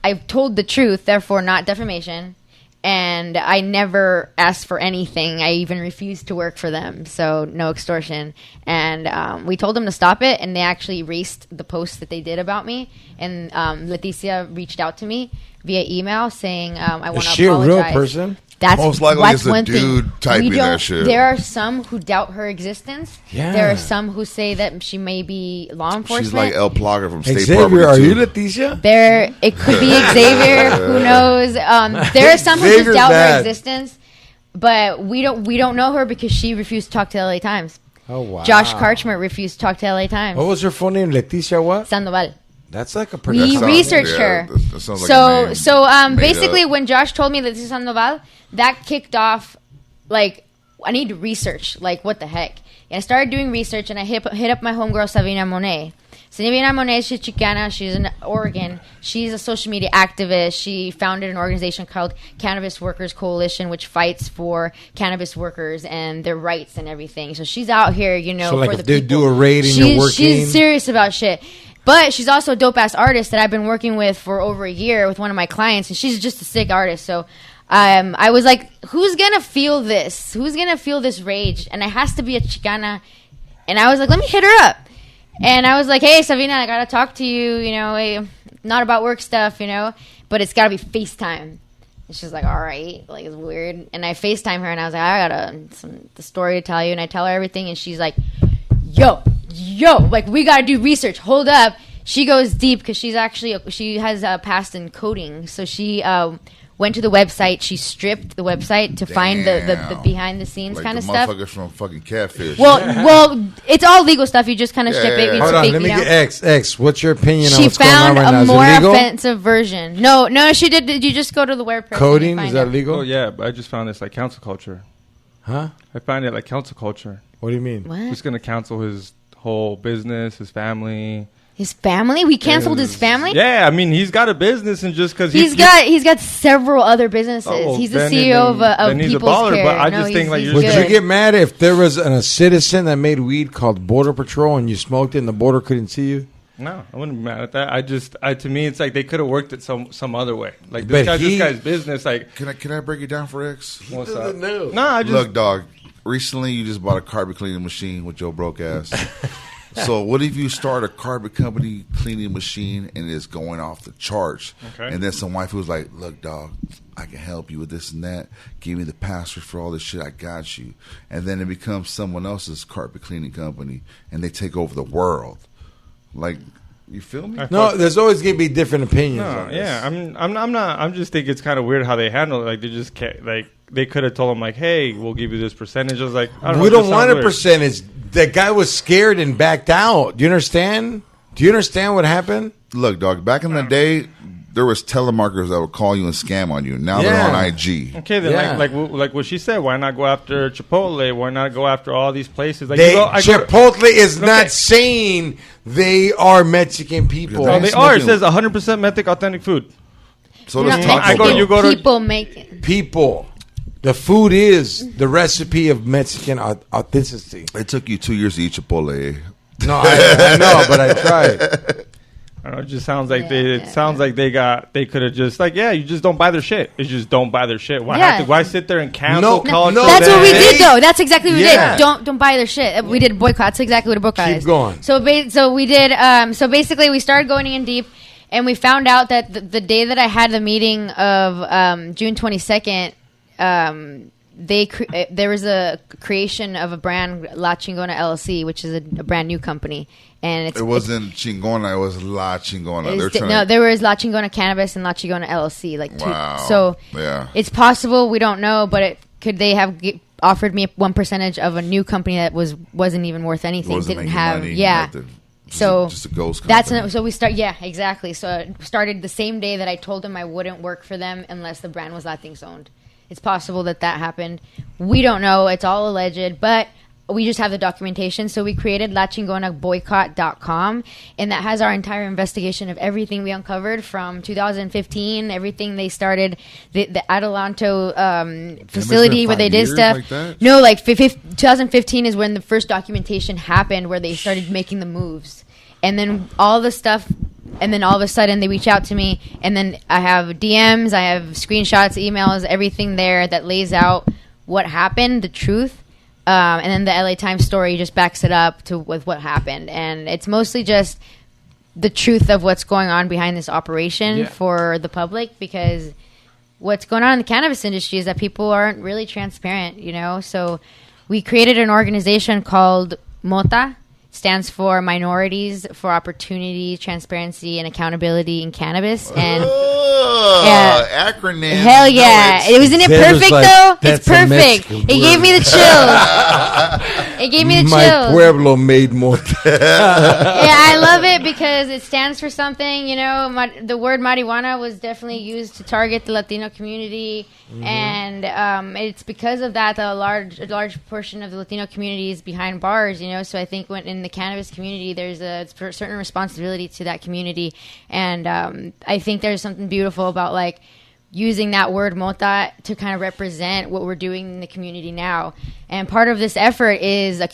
I've told the truth, therefore not defamation. and I never asked for anything. I even refused to work for them, so no extortion. And we told them to stop it, and they actually erased the post that they did about me. And Leticia reached out to me via email saying, I want to apologize. Is she a real person? That's Most likely that's it's a one dude thing. typing that shit. There are some who doubt her existence. Yeah. There are some who say that she may be law enforcement. She's like El Plaga from State Xavier, Property. are too. you Leticia? There, it could be Xavier. Who knows? There are some who just Xavier's doubt her bad. existence, but we don't know her because she refused to talk to LA Times. Oh, wow. Josh Karchmer refused to talk to LA Times. What was her full name? Leticia what? Sandoval. That's like a pretty... We sounds- researched her. that sounds like a name So made basically, up. when Josh told me that this is Sandoval, that kicked off, like, I need to research, like, what the heck. And I started doing research, and I hit up my homegirl, Savina Monet. Savina Monet, she's Chicana. She's in Oregon. She's a social media activist. She founded an organization called Cannabis Workers Coalition, which fights for cannabis workers and their rights and everything. So she's out here, you know, So, like, for if the they people. do a raid and you're working... She's serious about shit. But she's also a dope-ass artist that I've been working with for over a year with one of my clients, and she's just a sick artist. So I was like, who's going to feel this? Who's going to feel this rage? And it has to be a Chicana. And I was like, let me hit her up. And I was like, hey, Savina, I got to talk to you, you know, not about work stuff, you know, but it's got to be FaceTime. And she's like, all right, like, it's weird. And I FaceTime her, and I was like, I got the story to tell you. And I tell her everything, and she's like, yo, like, we got to do research. Hold up. She goes deep because she has a past in coding. So she went to the website. She stripped the website to find the behind the scenes like kind the of stuff. motherfuckers from fucking Catfish. Well, it's all legal stuff. You just kind of strip it. Hold on, let me get X. What's your opinion on She what's going on found right now? a Is more it legal? offensive version. No, she did. Did you just go to the WordPress? Coding, and is find that it? legal? Oh yeah, but I just found this like cancel culture. Huh? I find it like cancel culture. What do you mean? What? Just gonna cancel his whole business, his family. His family? We canceled his family? Yeah, I mean he's got a business, and just because He's got several other businesses. Oh, he's the then- CEO then of he's a People's baller, Care. but I No, just think, like, he's you're Would just good. you get mad if there was a citizen that made weed called Border Patrol and you smoked it and the border couldn't see you? No, I wouldn't be mad at that. To me, it's like they could have worked it some other way. Like But this guy's business. Like, Can I break it down for X? what's doesn't up? know. No, I just Look, dog. Recently, you just bought a carpet cleaning machine with your broke ass. So what if you start a carpet company cleaning machine and it's going off the charts? Okay. And then some wife who's like, look, dog, I can help you with this and that. Give me the password for all this shit. I got you. And then it becomes someone else's carpet cleaning company and they take over the world. Like, you feel me? No, there's always going to be different opinions. no, on this. yeah. I'm not. I'm just think it's kind of weird how they handle it. Like they just like they could have told him like, hey, we'll give you this percentage. I was like, I don't know, We it don't just want sounds a weird. percentage. That guy was scared and backed out. Do you understand? Do you understand what happened? Look, dog, back in the day, there was telemarketers that would call you and scam on you. Now Yeah. they're on IG. Okay, then Yeah. like what she said. Why not go after Chipotle? Why not go after all these places? Like Chipotle is Okay. not saying they are Mexican people. No, They're they are. It smoking- says 100% Mexic authentic food. So You're does not Taco Mexican. Bell. People make it. People. The food is the recipe of Mexican authenticity. It took you 2 years to eat Chipotle. No, I know, but I tried. I don't know, it just sounds like Yeah. they could have just like, yeah, you just don't buy their shit. You just don't buy their shit. Why Yeah. why sit there and cancel No, culture? no, That's what we They- did, though. That's exactly what we Yeah. did. Don't buy their shit. We did boycott. That's exactly what a boycott Keep is. going. So we did. So basically, we started going in deep, and we found out that the day that I had the meeting of June 22nd, there was a creation of a brand, La Chingona LLC, which is a brand new company, and It wasn't Chingona, it was La Chingona. They're trying there was La Chingona Cannabis and La Chingona LLC, like two. Wow. So Yeah. it's possible, we don't know, but could they have offered me 1% of a new company that wasn't even worth anything, wasn't didn't making have, money, yeah. nothing. So just a ghost that's company. so we start, yeah, exactly. So it started the same day that I told them I wouldn't work for them unless the brand was Latinx owned. It's possible that happened. We don't know. It's all alleged, but we just have the documentation. So we created LaChingonaBoycott.com, and that has our entire investigation of everything we uncovered from 2015, everything they started, the Adelanto facility been where they 5 did years stuff. like that? No, like 2015 is when the first documentation happened where they started making the moves. And then all the stuff and then all of a sudden they reach out to me, and then I have DMs, I have screenshots, emails, everything there that lays out what happened, the truth. And then the LA Times story just backs it up with what happened. And it's mostly just the truth of what's going on behind this operation for the public, because what's going on in the cannabis industry is that people aren't really transparent, you know? So we created an organization called MOTA. Stands for Minorities for Opportunity, Transparency, and Accountability in Cannabis. And acronym. Hell yeah. Wasn't it perfect, though? It's perfect. It gave me the chills. It gave me the chills. My pueblo made more. Yeah, I love it because it stands for something. You know, the word marijuana was definitely used to target the Latino community. And it's because of that a large portion of the Latino community is behind bars, you know. So I think when in the cannabis community, there's a certain responsibility to that community, and I think there's something beautiful about like using that word mota to kind of represent what we're doing in the community now. And part of this effort is a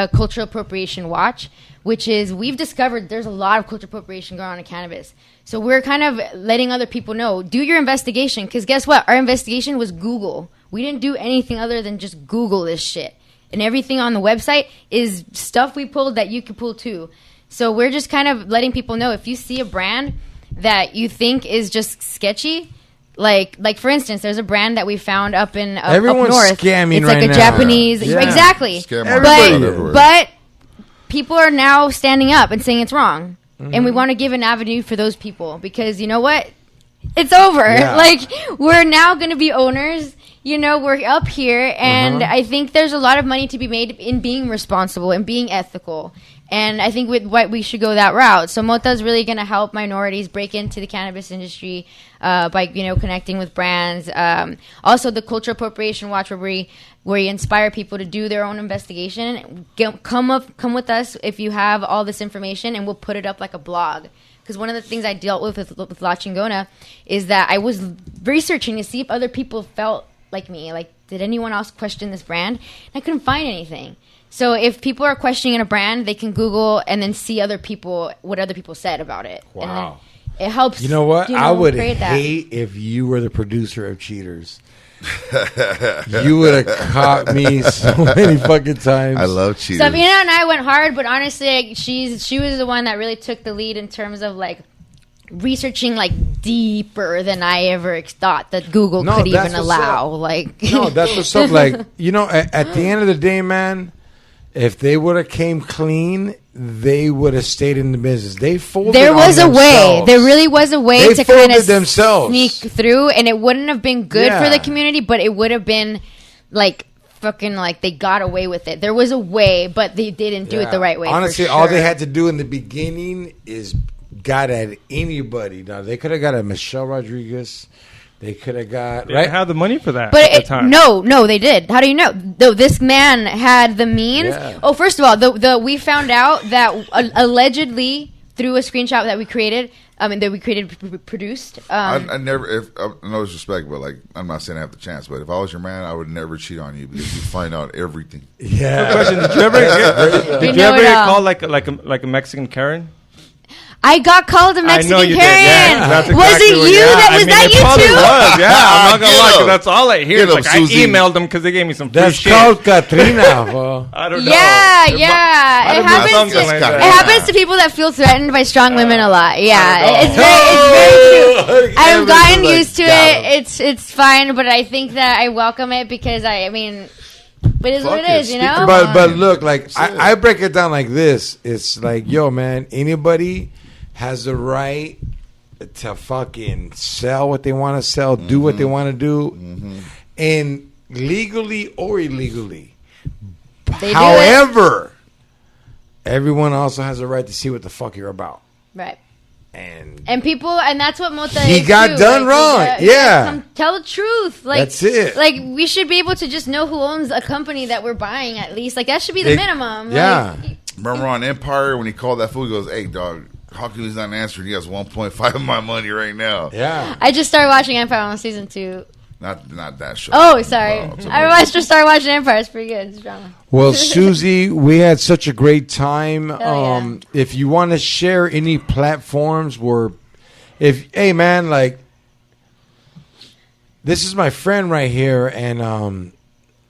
cultural appropriation watch, which is we've discovered there's a lot of cultural appropriation going on in cannabis. So we're kind of letting other people know, do your investigation, because guess what? Our investigation was Google. We didn't do anything other than just Google this shit. And everything on the website is stuff we pulled that you could pull too. So we're just kind of letting people know, if you see a brand that you think is just sketchy, like for instance, there's a brand that we found up in everyone's up north. Scamming it's right like a now. Japanese, exactly. But people are now standing up and saying it's wrong. And we want to give an avenue for those people, because you know what? It's over. Yeah. Like, we're now going to be owners. You know, we're up here, and I think there's a lot of money to be made in being responsible and being ethical. And I think with what we should go that route. So Mota is really going to help minorities break into the cannabis industry by, you know, connecting with brands. Also, the Cultural Appropriation Watch, where we inspire people to do their own investigation. Come with us if you have all this information, and we'll put it up like a blog. Because one of the things I dealt with La Chingona is that I was researching to see if other people felt like me. Like, did anyone else question this brand? And I couldn't find anything. So if people are questioning a brand, they can Google and then see what other people said about it. Wow. And it helps. You know what? I would hate that. if you were the producer of Cheaters. You would have caught me so many fucking times. I love Cheaters. Sabina and I went hard, but honestly, she was the one that really took the lead in terms of like researching like deeper than I ever thought that Google could even allow. Like, no, that's what's up. Like, you know, at the end of the day, man, if they would have came clean, they would have stayed in the business. They folded. There was a way. There really was a way to kind of sneak through, and it wouldn't have been good for the community, but it would have been like fucking like they got away with it. There was a way, but they didn't do it the right way. Honestly, for sure. all they had to do in the beginning is got at anybody. Now they could have got a Michelle Rodriguez. They could have got They didn't have the money for that but at the time. No, they did. How do you know? Though this man had the means. Yeah. Oh, first of all, we found out that allegedly through a screenshot that we created. Produced. I never. No disrespect, but like, I'm not saying I have the chance. But if I was your man, I would never cheat on you because you find out everything. Yeah. Question: Did you ever get called like a Mexican Karen? I got called a Mexican Karen. Yeah, was it you? Was that you too? Was. Yeah, I'm not gonna lie, 'cause that's all I hear. Like, I Susie. emailed them because they gave me some free That's shit. called Katrina. Bro. I don't know. Yeah. It happens to people that feel threatened by strong women a lot. Yeah, it's very true. I've gotten used to it. It's fine, but I think that I welcome it because I mean. But it's what it is, you know? But look, like, I break it down like this. It's like, yo, man, anybody has the right to fucking sell what they want to sell, do what they want to do, and legally or illegally. However, everyone also has a right to see what the fuck you're about. Right. And people, and that's what Mota he is got too. done wrong. Yeah. Tell the truth. Like, that's it. Like, we should be able to just know who owns a company that we're buying at least. Like, that should be the minimum. Yeah. Like, Remember on Empire when he called that fool, he goes, "Hey, dog, how come he's not answering? He has 1.5 of my money right now." Yeah. I just started watching Empire on season 2. Not that show. Oh, sorry. No, it's a I started watching Empire. It's pretty good. It's drama. Well, Susie, we had such a great time. Yeah. If you want to share any platforms where, hey man, like, this is my friend right here, and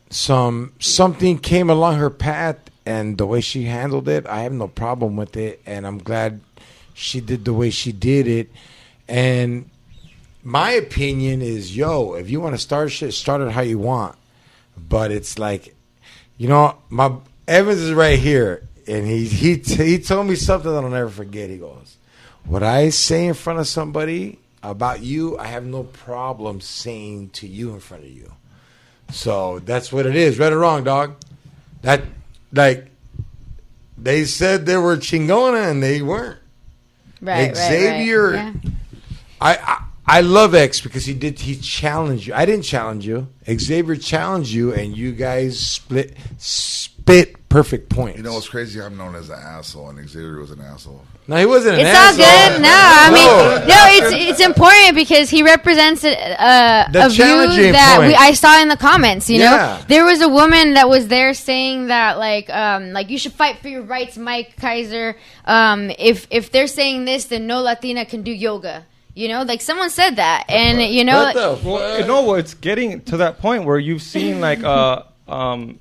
something came along her path, and the way she handled it, I have no problem with it, and I'm glad she did the way she did it. And my opinion is, if you want to start shit, start it how you want. But it's like, my Evans is right here, and he told me something that I'll never forget. He goes, "What I say in front of somebody about you, I have no problem saying to you in front of you." So that's what it is, right or wrong, dog. That, like, they said they were chingona and they weren't. Right, Xavier, right. Yeah. I love X because he challenged you. I didn't challenge you. Xavier challenged you, and you guys spit perfect points. You know what's crazy? I'm known as an asshole, and Xavier was an asshole. No, he wasn't an It's asshole. all good. No, I mean, it's important because he represents a view challenging that point. I saw in the comments. You Yeah. know, there was a woman that was there saying that like you should fight for your rights, Mike Kaiser. If they're saying this, then no Latina can do yoga. You know, like someone said that, and What the Well, it's getting to that point where you've seen like on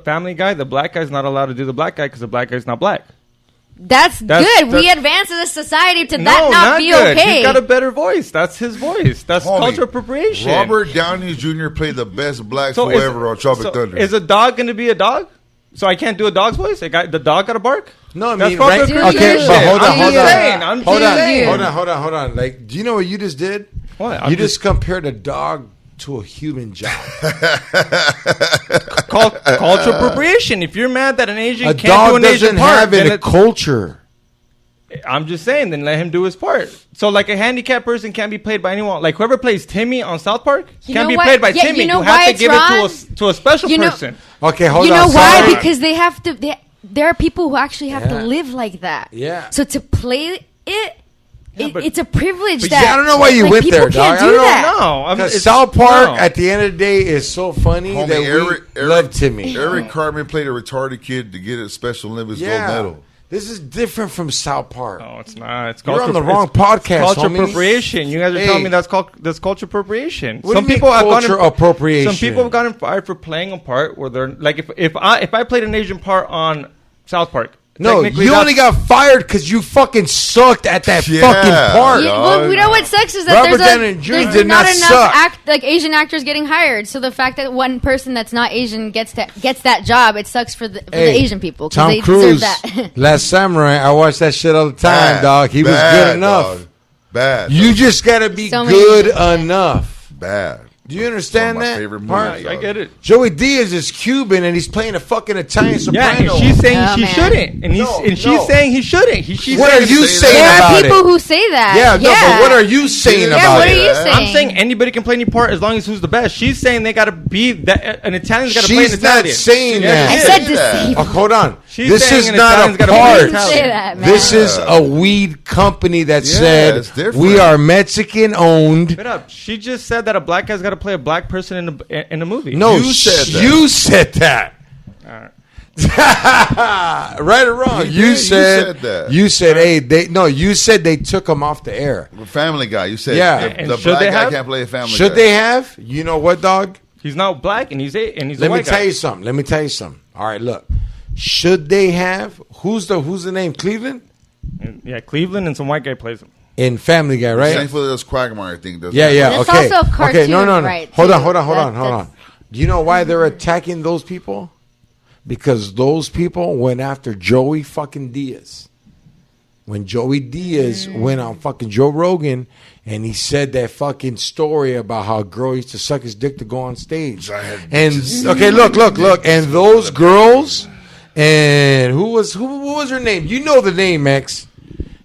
Family Guy, the black guy's not allowed to do the black guy because the black guy's not black. That's good. We advance as a society to that No, not be good. okay. He's got a better voice. That's his voice. That's Homie, culture appropriation. Robert Downey Jr. played the best black fool ever on Tropic Thunder. Is a dog going to be a dog? So I can't do a dog's voice? The dog got to bark? No, I That's mean, culture right? appropriation. Okay, but hold on, I'm hold just on. saying, I'm just saying. Hold on. Like, do you know what you just did? What? You just compared a dog to a human job. Culture appropriation. If you're mad that an Asian A can't do dog an Asian doesn't part, have then a culture. I'm just saying, then let him do his part. So, like, a handicapped person can't be played by anyone. Like, whoever plays Timmy on South Park can't be played by Timmy. You know have why to it's give wrong? it to a special person. Okay, hold on. You know why? Sorry. Because they have to. There are people who actually have to live like that. Yeah. So to play it, but- it's a privilege But that. yeah, I don't know why you like, went people there, can't dog. I do don't know. that. No. I mean, Because it's- South Park, no. at the end of the day, is so funny Homie, that we love Timmy. Eric Cartman played a retarded kid to get a Special Olympics gold medal. This is different from South Park. No, it's not. It's You're culture, on the wrong podcast, Culture homie. appropriation. You guys are Hey. telling me that's culture appropriation. What do you mean culture appropriation? Some people have gotten fired for playing a part where they're like, if I played an Asian part on South Park. No, technically you that's- only got fired because you fucking sucked at that Yeah. fucking part. Well, we know what sucks is that Robert there's Downey Jr. there's did not not enough suck. Asian actors getting hired. So the fact that one person that's not Asian gets that job, it sucks for the Asian people because Tom they Cruise, deserve that. Last Samurai, I watch that shit all the time, Bad, dog. He was bad, good enough. dog. Bad. You just gotta be So many good people. enough. Bad. Do you understand One of my that? favorite part? movies, I get it. Joey Diaz is Cuban and he's playing a fucking Italian Yeah, soprano. and she's saying Oh, she man. shouldn't, and she's saying he shouldn't. She's What saying are you say saying There about are people it? who say that. Yeah, no, but what are you saying Yeah, about what it? are you saying? I'm saying anybody can play any part as long as who's the best. She's saying they got to be that an Italian's got to play an She's not Italian. saying that. I she said is. disabled. Oh, hold on. She's This saying is an not Italian's a gotta play part. an Italian. Say that, man. This is a weed company that Yeah, said it's different. we are Mexican owned. Spit up. She just said that a black guy's got to play a black person in a movie. No, You said that. You said that. Alright. Right or wrong? You You did. said You said that. You said, hey, you said they took them off the air. Family Guy. You said Yeah. the And the should black they guy have? can't play a Family Guy. Should they have? You know what, dog? He's not black, and he's a Let me white tell guy. you something. Let me tell you something. All right, look. Should they have? Who's the name? Cleveland Yeah, Cleveland and some white guy plays him. in Family Guy, right? Same for this Quagmire, I think. Does Yeah, yeah. But it's okay. also a Okay. No, cartoon, no, no. right, Hold too. on. Hold on. That's- Do you know why they're attacking those people? Because those people went after Joey fucking Diaz. When Joey Diaz went on fucking Joe Rogan and he said that fucking story about how a girl used to suck his dick to go on stage. And okay, look. And those girls, and who was her name? You know the name, X.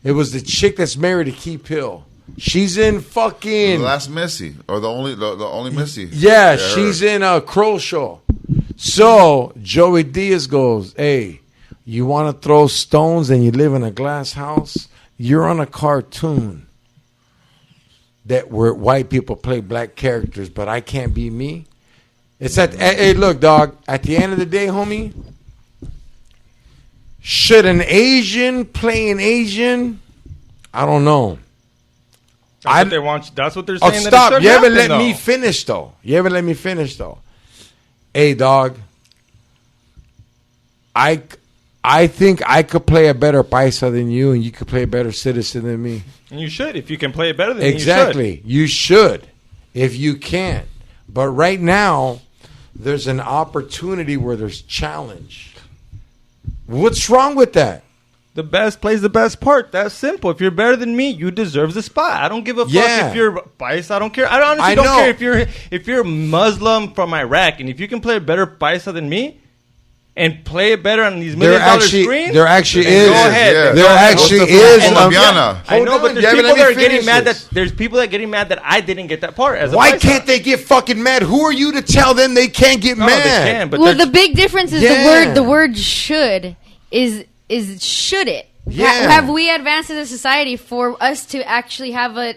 It was the chick that's married to Keith Hill. She's in The fucking last Missy, or the only Missy. yeah, her. she's in a Crow Show. So Joey Diaz goes, "Hey, you want to throw stones and you live in a glass house? You're on a cartoon." that where white people play black characters, but I can't be me. It's hey, look, dog. At the end of the day, homie, should an Asian play an Asian? I don't know. That's what they want. That's what they're saying. Oh, stop! You haven't let me finish though. Hey, dog. I think I could play a better paisa than you, and you could play a better citizen than me. And you should. If you can play it better than exactly. You should. If you can. But right now, there's an opportunity where there's challenge. What's wrong with that? The best plays the best part. That's simple. If you're better than me, you deserve the spot. I don't give a fuck if you're paisa. I don't care. I honestly don't care if you're Muslim from Iraq, and if you can play a better paisa than me, and play it better on these $1 million screens. There actually is. Go ahead. Yeah. There actually is. I know, but there's people that are getting mad that there's people that are getting mad that I didn't get that part. Why can't they get fucking mad? Who are you to tell them they can't get mad? They can, but the big difference is the word should is should it? Yeah. Have we advanced as a society for us to actually have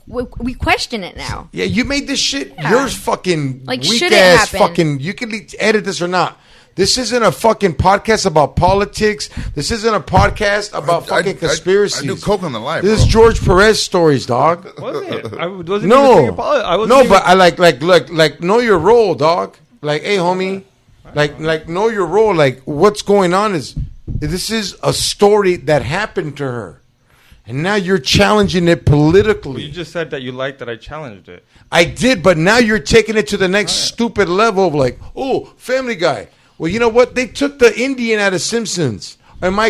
we question it now? Yeah, you made this shit yours fucking like weak should ass it happen? fucking. You can edit this or not. This isn't a fucking podcast about politics. This isn't a podcast about fucking conspiracies. I do coke on the live. This is George Perez stories, dog. Was it? I wasn't No, even but I like know your role, dog. Like, hey, homie, like know your role. Like, what's going on is this is a story that happened to her, and now you're challenging it politically. You just said that you liked that I challenged it. I did, but now you're taking it to the next stupid level of like, oh, Family Guy. Well, you know what? They took the Indian out of Simpsons. Am I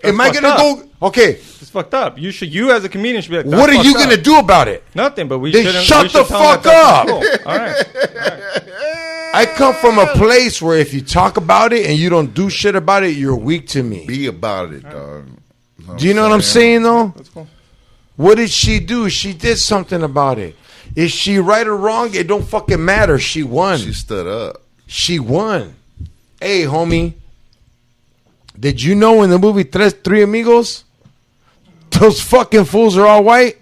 going to go? Okay. It's fucked up. You as a comedian should be like, what are you going to do about it? Nothing, but we shouldn't. Shut the fuck up. Cool. All right. I come from a place where if you talk about it and you don't do shit about it, you're weak to me. Be about it, dog. Do you know what I'm saying, though? That's cool. What did she do? She did something about it. Is she right or wrong? It don't fucking matter. She won. She stood up. She won. Hey, homie, did you know in the movie Three Amigos, those fucking fools are all white?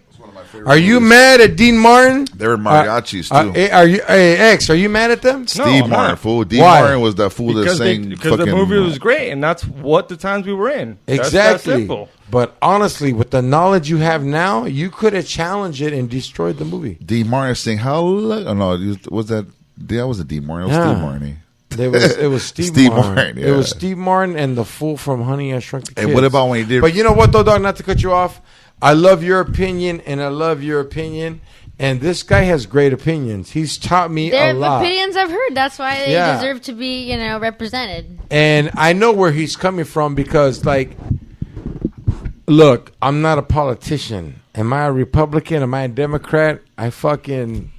Are you mad at Dean Martin? They were mariachis too. Are you, X? Are you mad at them? Steve Martin, fool. Dean Why? Martin was that fool that sang. Because the movie was great, and that's what the times we were in. Exactly. That's simple. But honestly, with the knowledge you have now, you could have challenged it and destroyed the movie. Dean Martin sang how? Oh no, was that? That wasn't Dean Martin. It was Steve Martin. It was Steve Martin. Yeah. It was Steve Martin and the fool from Honey, I Shrunk the Kids. And what about when he did? But you know what, though, dog? Not to cut you off. I love your opinion, and I love your opinion. And this guy has great opinions. He's taught me a lot. Opinions I've heard. That's why they deserve to be, represented. And I know where he's coming from because, like, look, I'm not a politician. Am I a Republican? Am I a Democrat? I fucking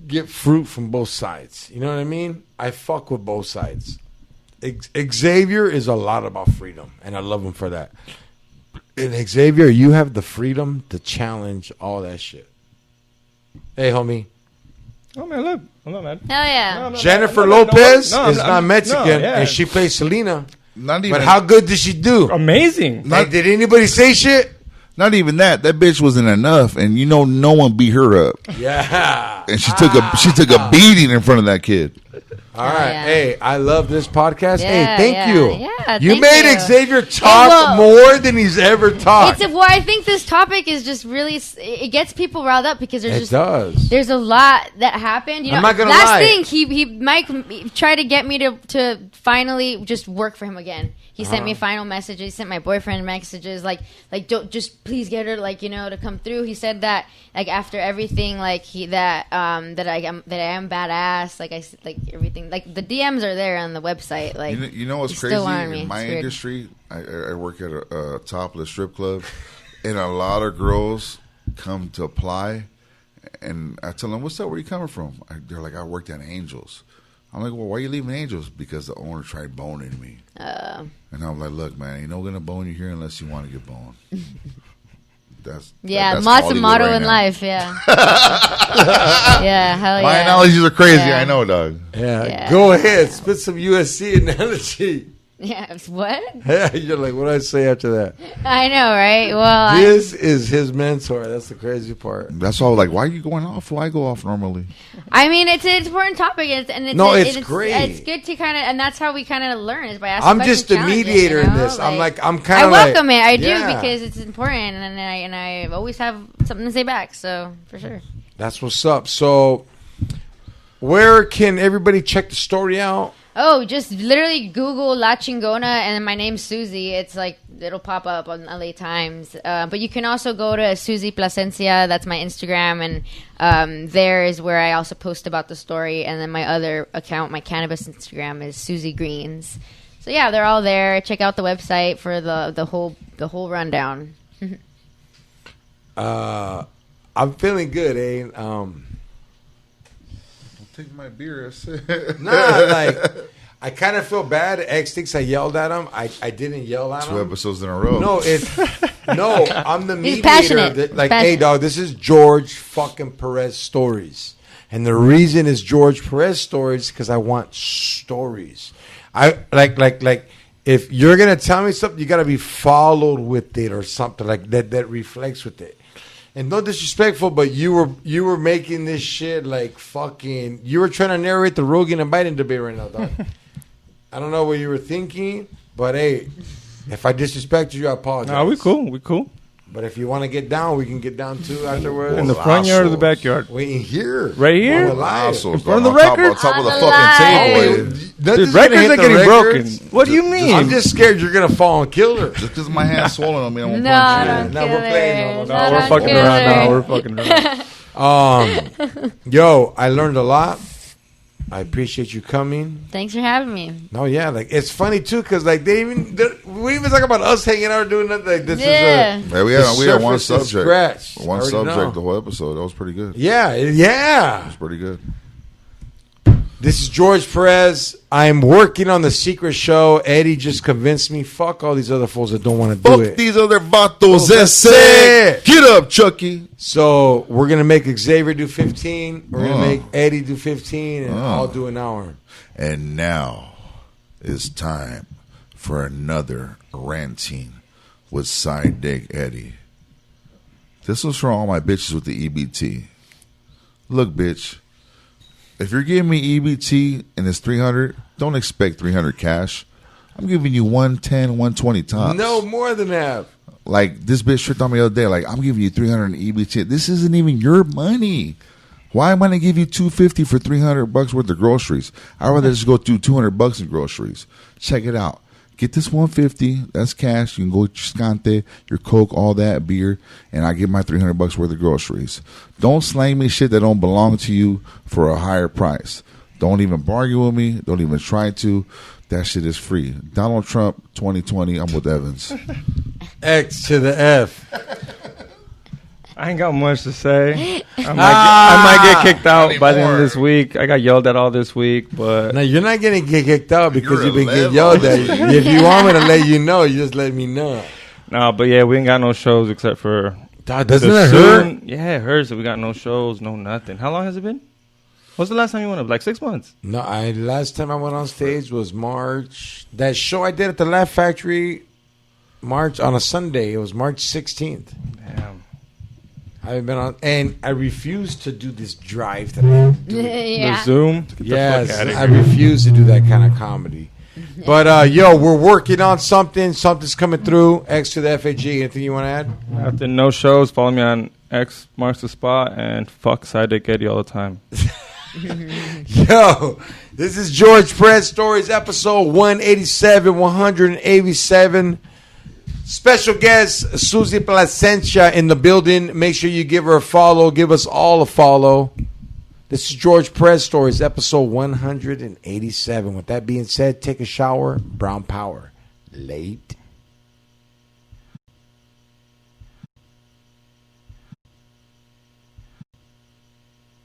get fruit from both sides. You know what I mean? I fuck with both sides. Xavier is a lot about freedom, and I love him for that. And Xavier, you have the freedom to challenge all that shit. Hey, homie. Oh, man, look. I'm not mad. Hell yeah. No, Jennifer Lopez is not Mexican, and she plays Selena. Not even. But how good did she do? Amazing. Did anybody say shit? Not even that. That bitch wasn't enough, and no one beat her up. Yeah. And she took a beating in front of that kid. All right. Yeah. Hey, I love this podcast. Yeah, hey, thank you. Yeah, you thank made you. Xavier talk more than he's ever talked. I think this topic is just really, it gets people riled up because It does. There's a lot that happened. I'm not gonna last lie. thing, he Mike tried to get me to finally just work for him again. He sent me final messages. He sent my boyfriend messages like don't just please get her to come through. He said that like after everything that I am badass like everything like the DMs are there on the website like you know what's he's crazy still on me. in my It's weird. industry? I work at a topless strip club, and a lot of girls come to apply, and I tell them, "What's up? Where you coming from?" They're like, "I worked at Angels." I'm like, "Well, why are you leaving Angels?" Because the owner tried boning me. And I'm like, "Look, man, ain't no gonna bone you here unless you want to get boned." That's That's a Hollywood motto right in now. life, yeah. Yeah, hell My yeah. analogies are crazy. Yeah. I know, dog. Yeah. Yeah. Go ahead. Spit some USC analogy. Yeah, what? You're like, what do I say after that? I know, right? Well, This is his mentor. That's the crazy part. That's all. Like, why are you going off? Why I go off normally? I mean, it's an important topic, and it's great. It's good to kind of, and that's how we kind of learn is by asking. I'm questions, just the challenges, mediator you know? in this. I'm kind I of welcome it. I do yeah. because it's important, and I always have something to say back. So for sure. That's what's up. So, where can everybody check the story out? Oh, just literally Google La Chingona and my name's Susie. It's like, it'll pop up on LA Times. But you can also go to Susie Placentia. That's my Instagram. And there is where I also post about the story. And then my other account, my cannabis Instagram, is Susie Greens. So yeah, they're all there. Check out the website for the whole rundown. I'm feeling good, eh? Take my beer. I kind of feel bad. X thinks I yelled at him. I didn't yell at him. 2 episodes in a row. No, I'm the He's mediator. passionate. That, like, He's passionate. hey, dog, this is George fucking Perez stories, and the reason it's George Perez stories because I want stories. I like if you're gonna tell me something, you gotta be followed with it or something like that that reflects with it. And no disrespectful, but you were making this shit like fucking. You were trying to narrate the Rogan and Biden debate right now, dog. I don't know what you were thinking, but hey, if I disrespected you, I apologize. No, we cool. We cool. But if you want to get down, we can get down too afterwards. In the front yard or the backyard? Waiting here. Right here? On the live. Assholes, front of the on top- record? On top of the On the fucking live. table. Dude, records are getting broken. What do you mean? I'm just scared you're gonna fall and kill her. Just because my hand's swollen on me, I'm No, gonna punch No, you. we're playing. No, No, we're fucking around now. We're fucking around. Yo, I learned a lot. I appreciate you coming. Thanks for having me. No, yeah, like it's funny too because like we even talk about us hanging out or doing nothing. Like this Yeah. is Hey, we had one surface is subject. scratched. One I already subject know. the whole episode. That was pretty good. Yeah. It's pretty good. This is George Perez. I'm working on the secret show. Eddie just convinced me. Fuck all these other fools that don't want to do Fuck it. these other vatos. That's it. Get up, Chucky. So we're gonna make Xavier do 15. We're gonna Oh. make Eddie do 15, and Oh. I'll do an hour. And now it's time for another ranting with SideDick Eddie. This was for all my bitches with the EBT. Look, bitch. If you're giving me EBT and it's 300, don't expect 300 cash. I'm giving you 110, 120 tops. No more than that. Like, this bitch tricked on me the other day. Like, I'm giving you 300 in EBT. This isn't even your money. Why am I going to give you $250 for $300 worth of groceries? I'd rather just go do $200 in groceries. Check it out. Get this $150. That's cash. You can go with your Scante, your Coke, all that, beer, and I get my $300 worth of groceries. Don't slang me shit that don't belong to you for a higher price. Don't even bargain with me. Don't even try to. That shit is free. Donald Trump, 2020. I'm with Evans. X to the F. I ain't got much to say. I might get kicked out by the end of this week. I got yelled at all this week, but Now you're not gonna get kicked out because You're you've been getting 11. yelled at. If you want me to let you know, you just let me know. no. But yeah, we ain't got no shows except for Doesn't the it hurt? soon- Yeah, it hurts. We got no shows, no nothing. How long has it been? What's the last time you went up? Like 6 months. No, last time I went on stage was March. That show I did at the Laugh Factory, March on a Sunday. It was March 16th. Damn. I haven't been on, and I refuse to do this drive that I do. Yeah. The Zoom. Get the Yes, fuck outta I here. refuse to do that kind of comedy. But yo, we're working on something. Something's coming through. X to the FAG. Anything you want to add? After no shows, follow me on X marks the spot and fuck SideDick Eddie all the time. Yo, this is George Perez Stories, episode 187, 187. Special guest, Susie Placentia in the building. Make sure you give her a follow. Give us all a follow. This is George Perez Stories, episode 187. With that being said, take a shower. Brown Power. Late.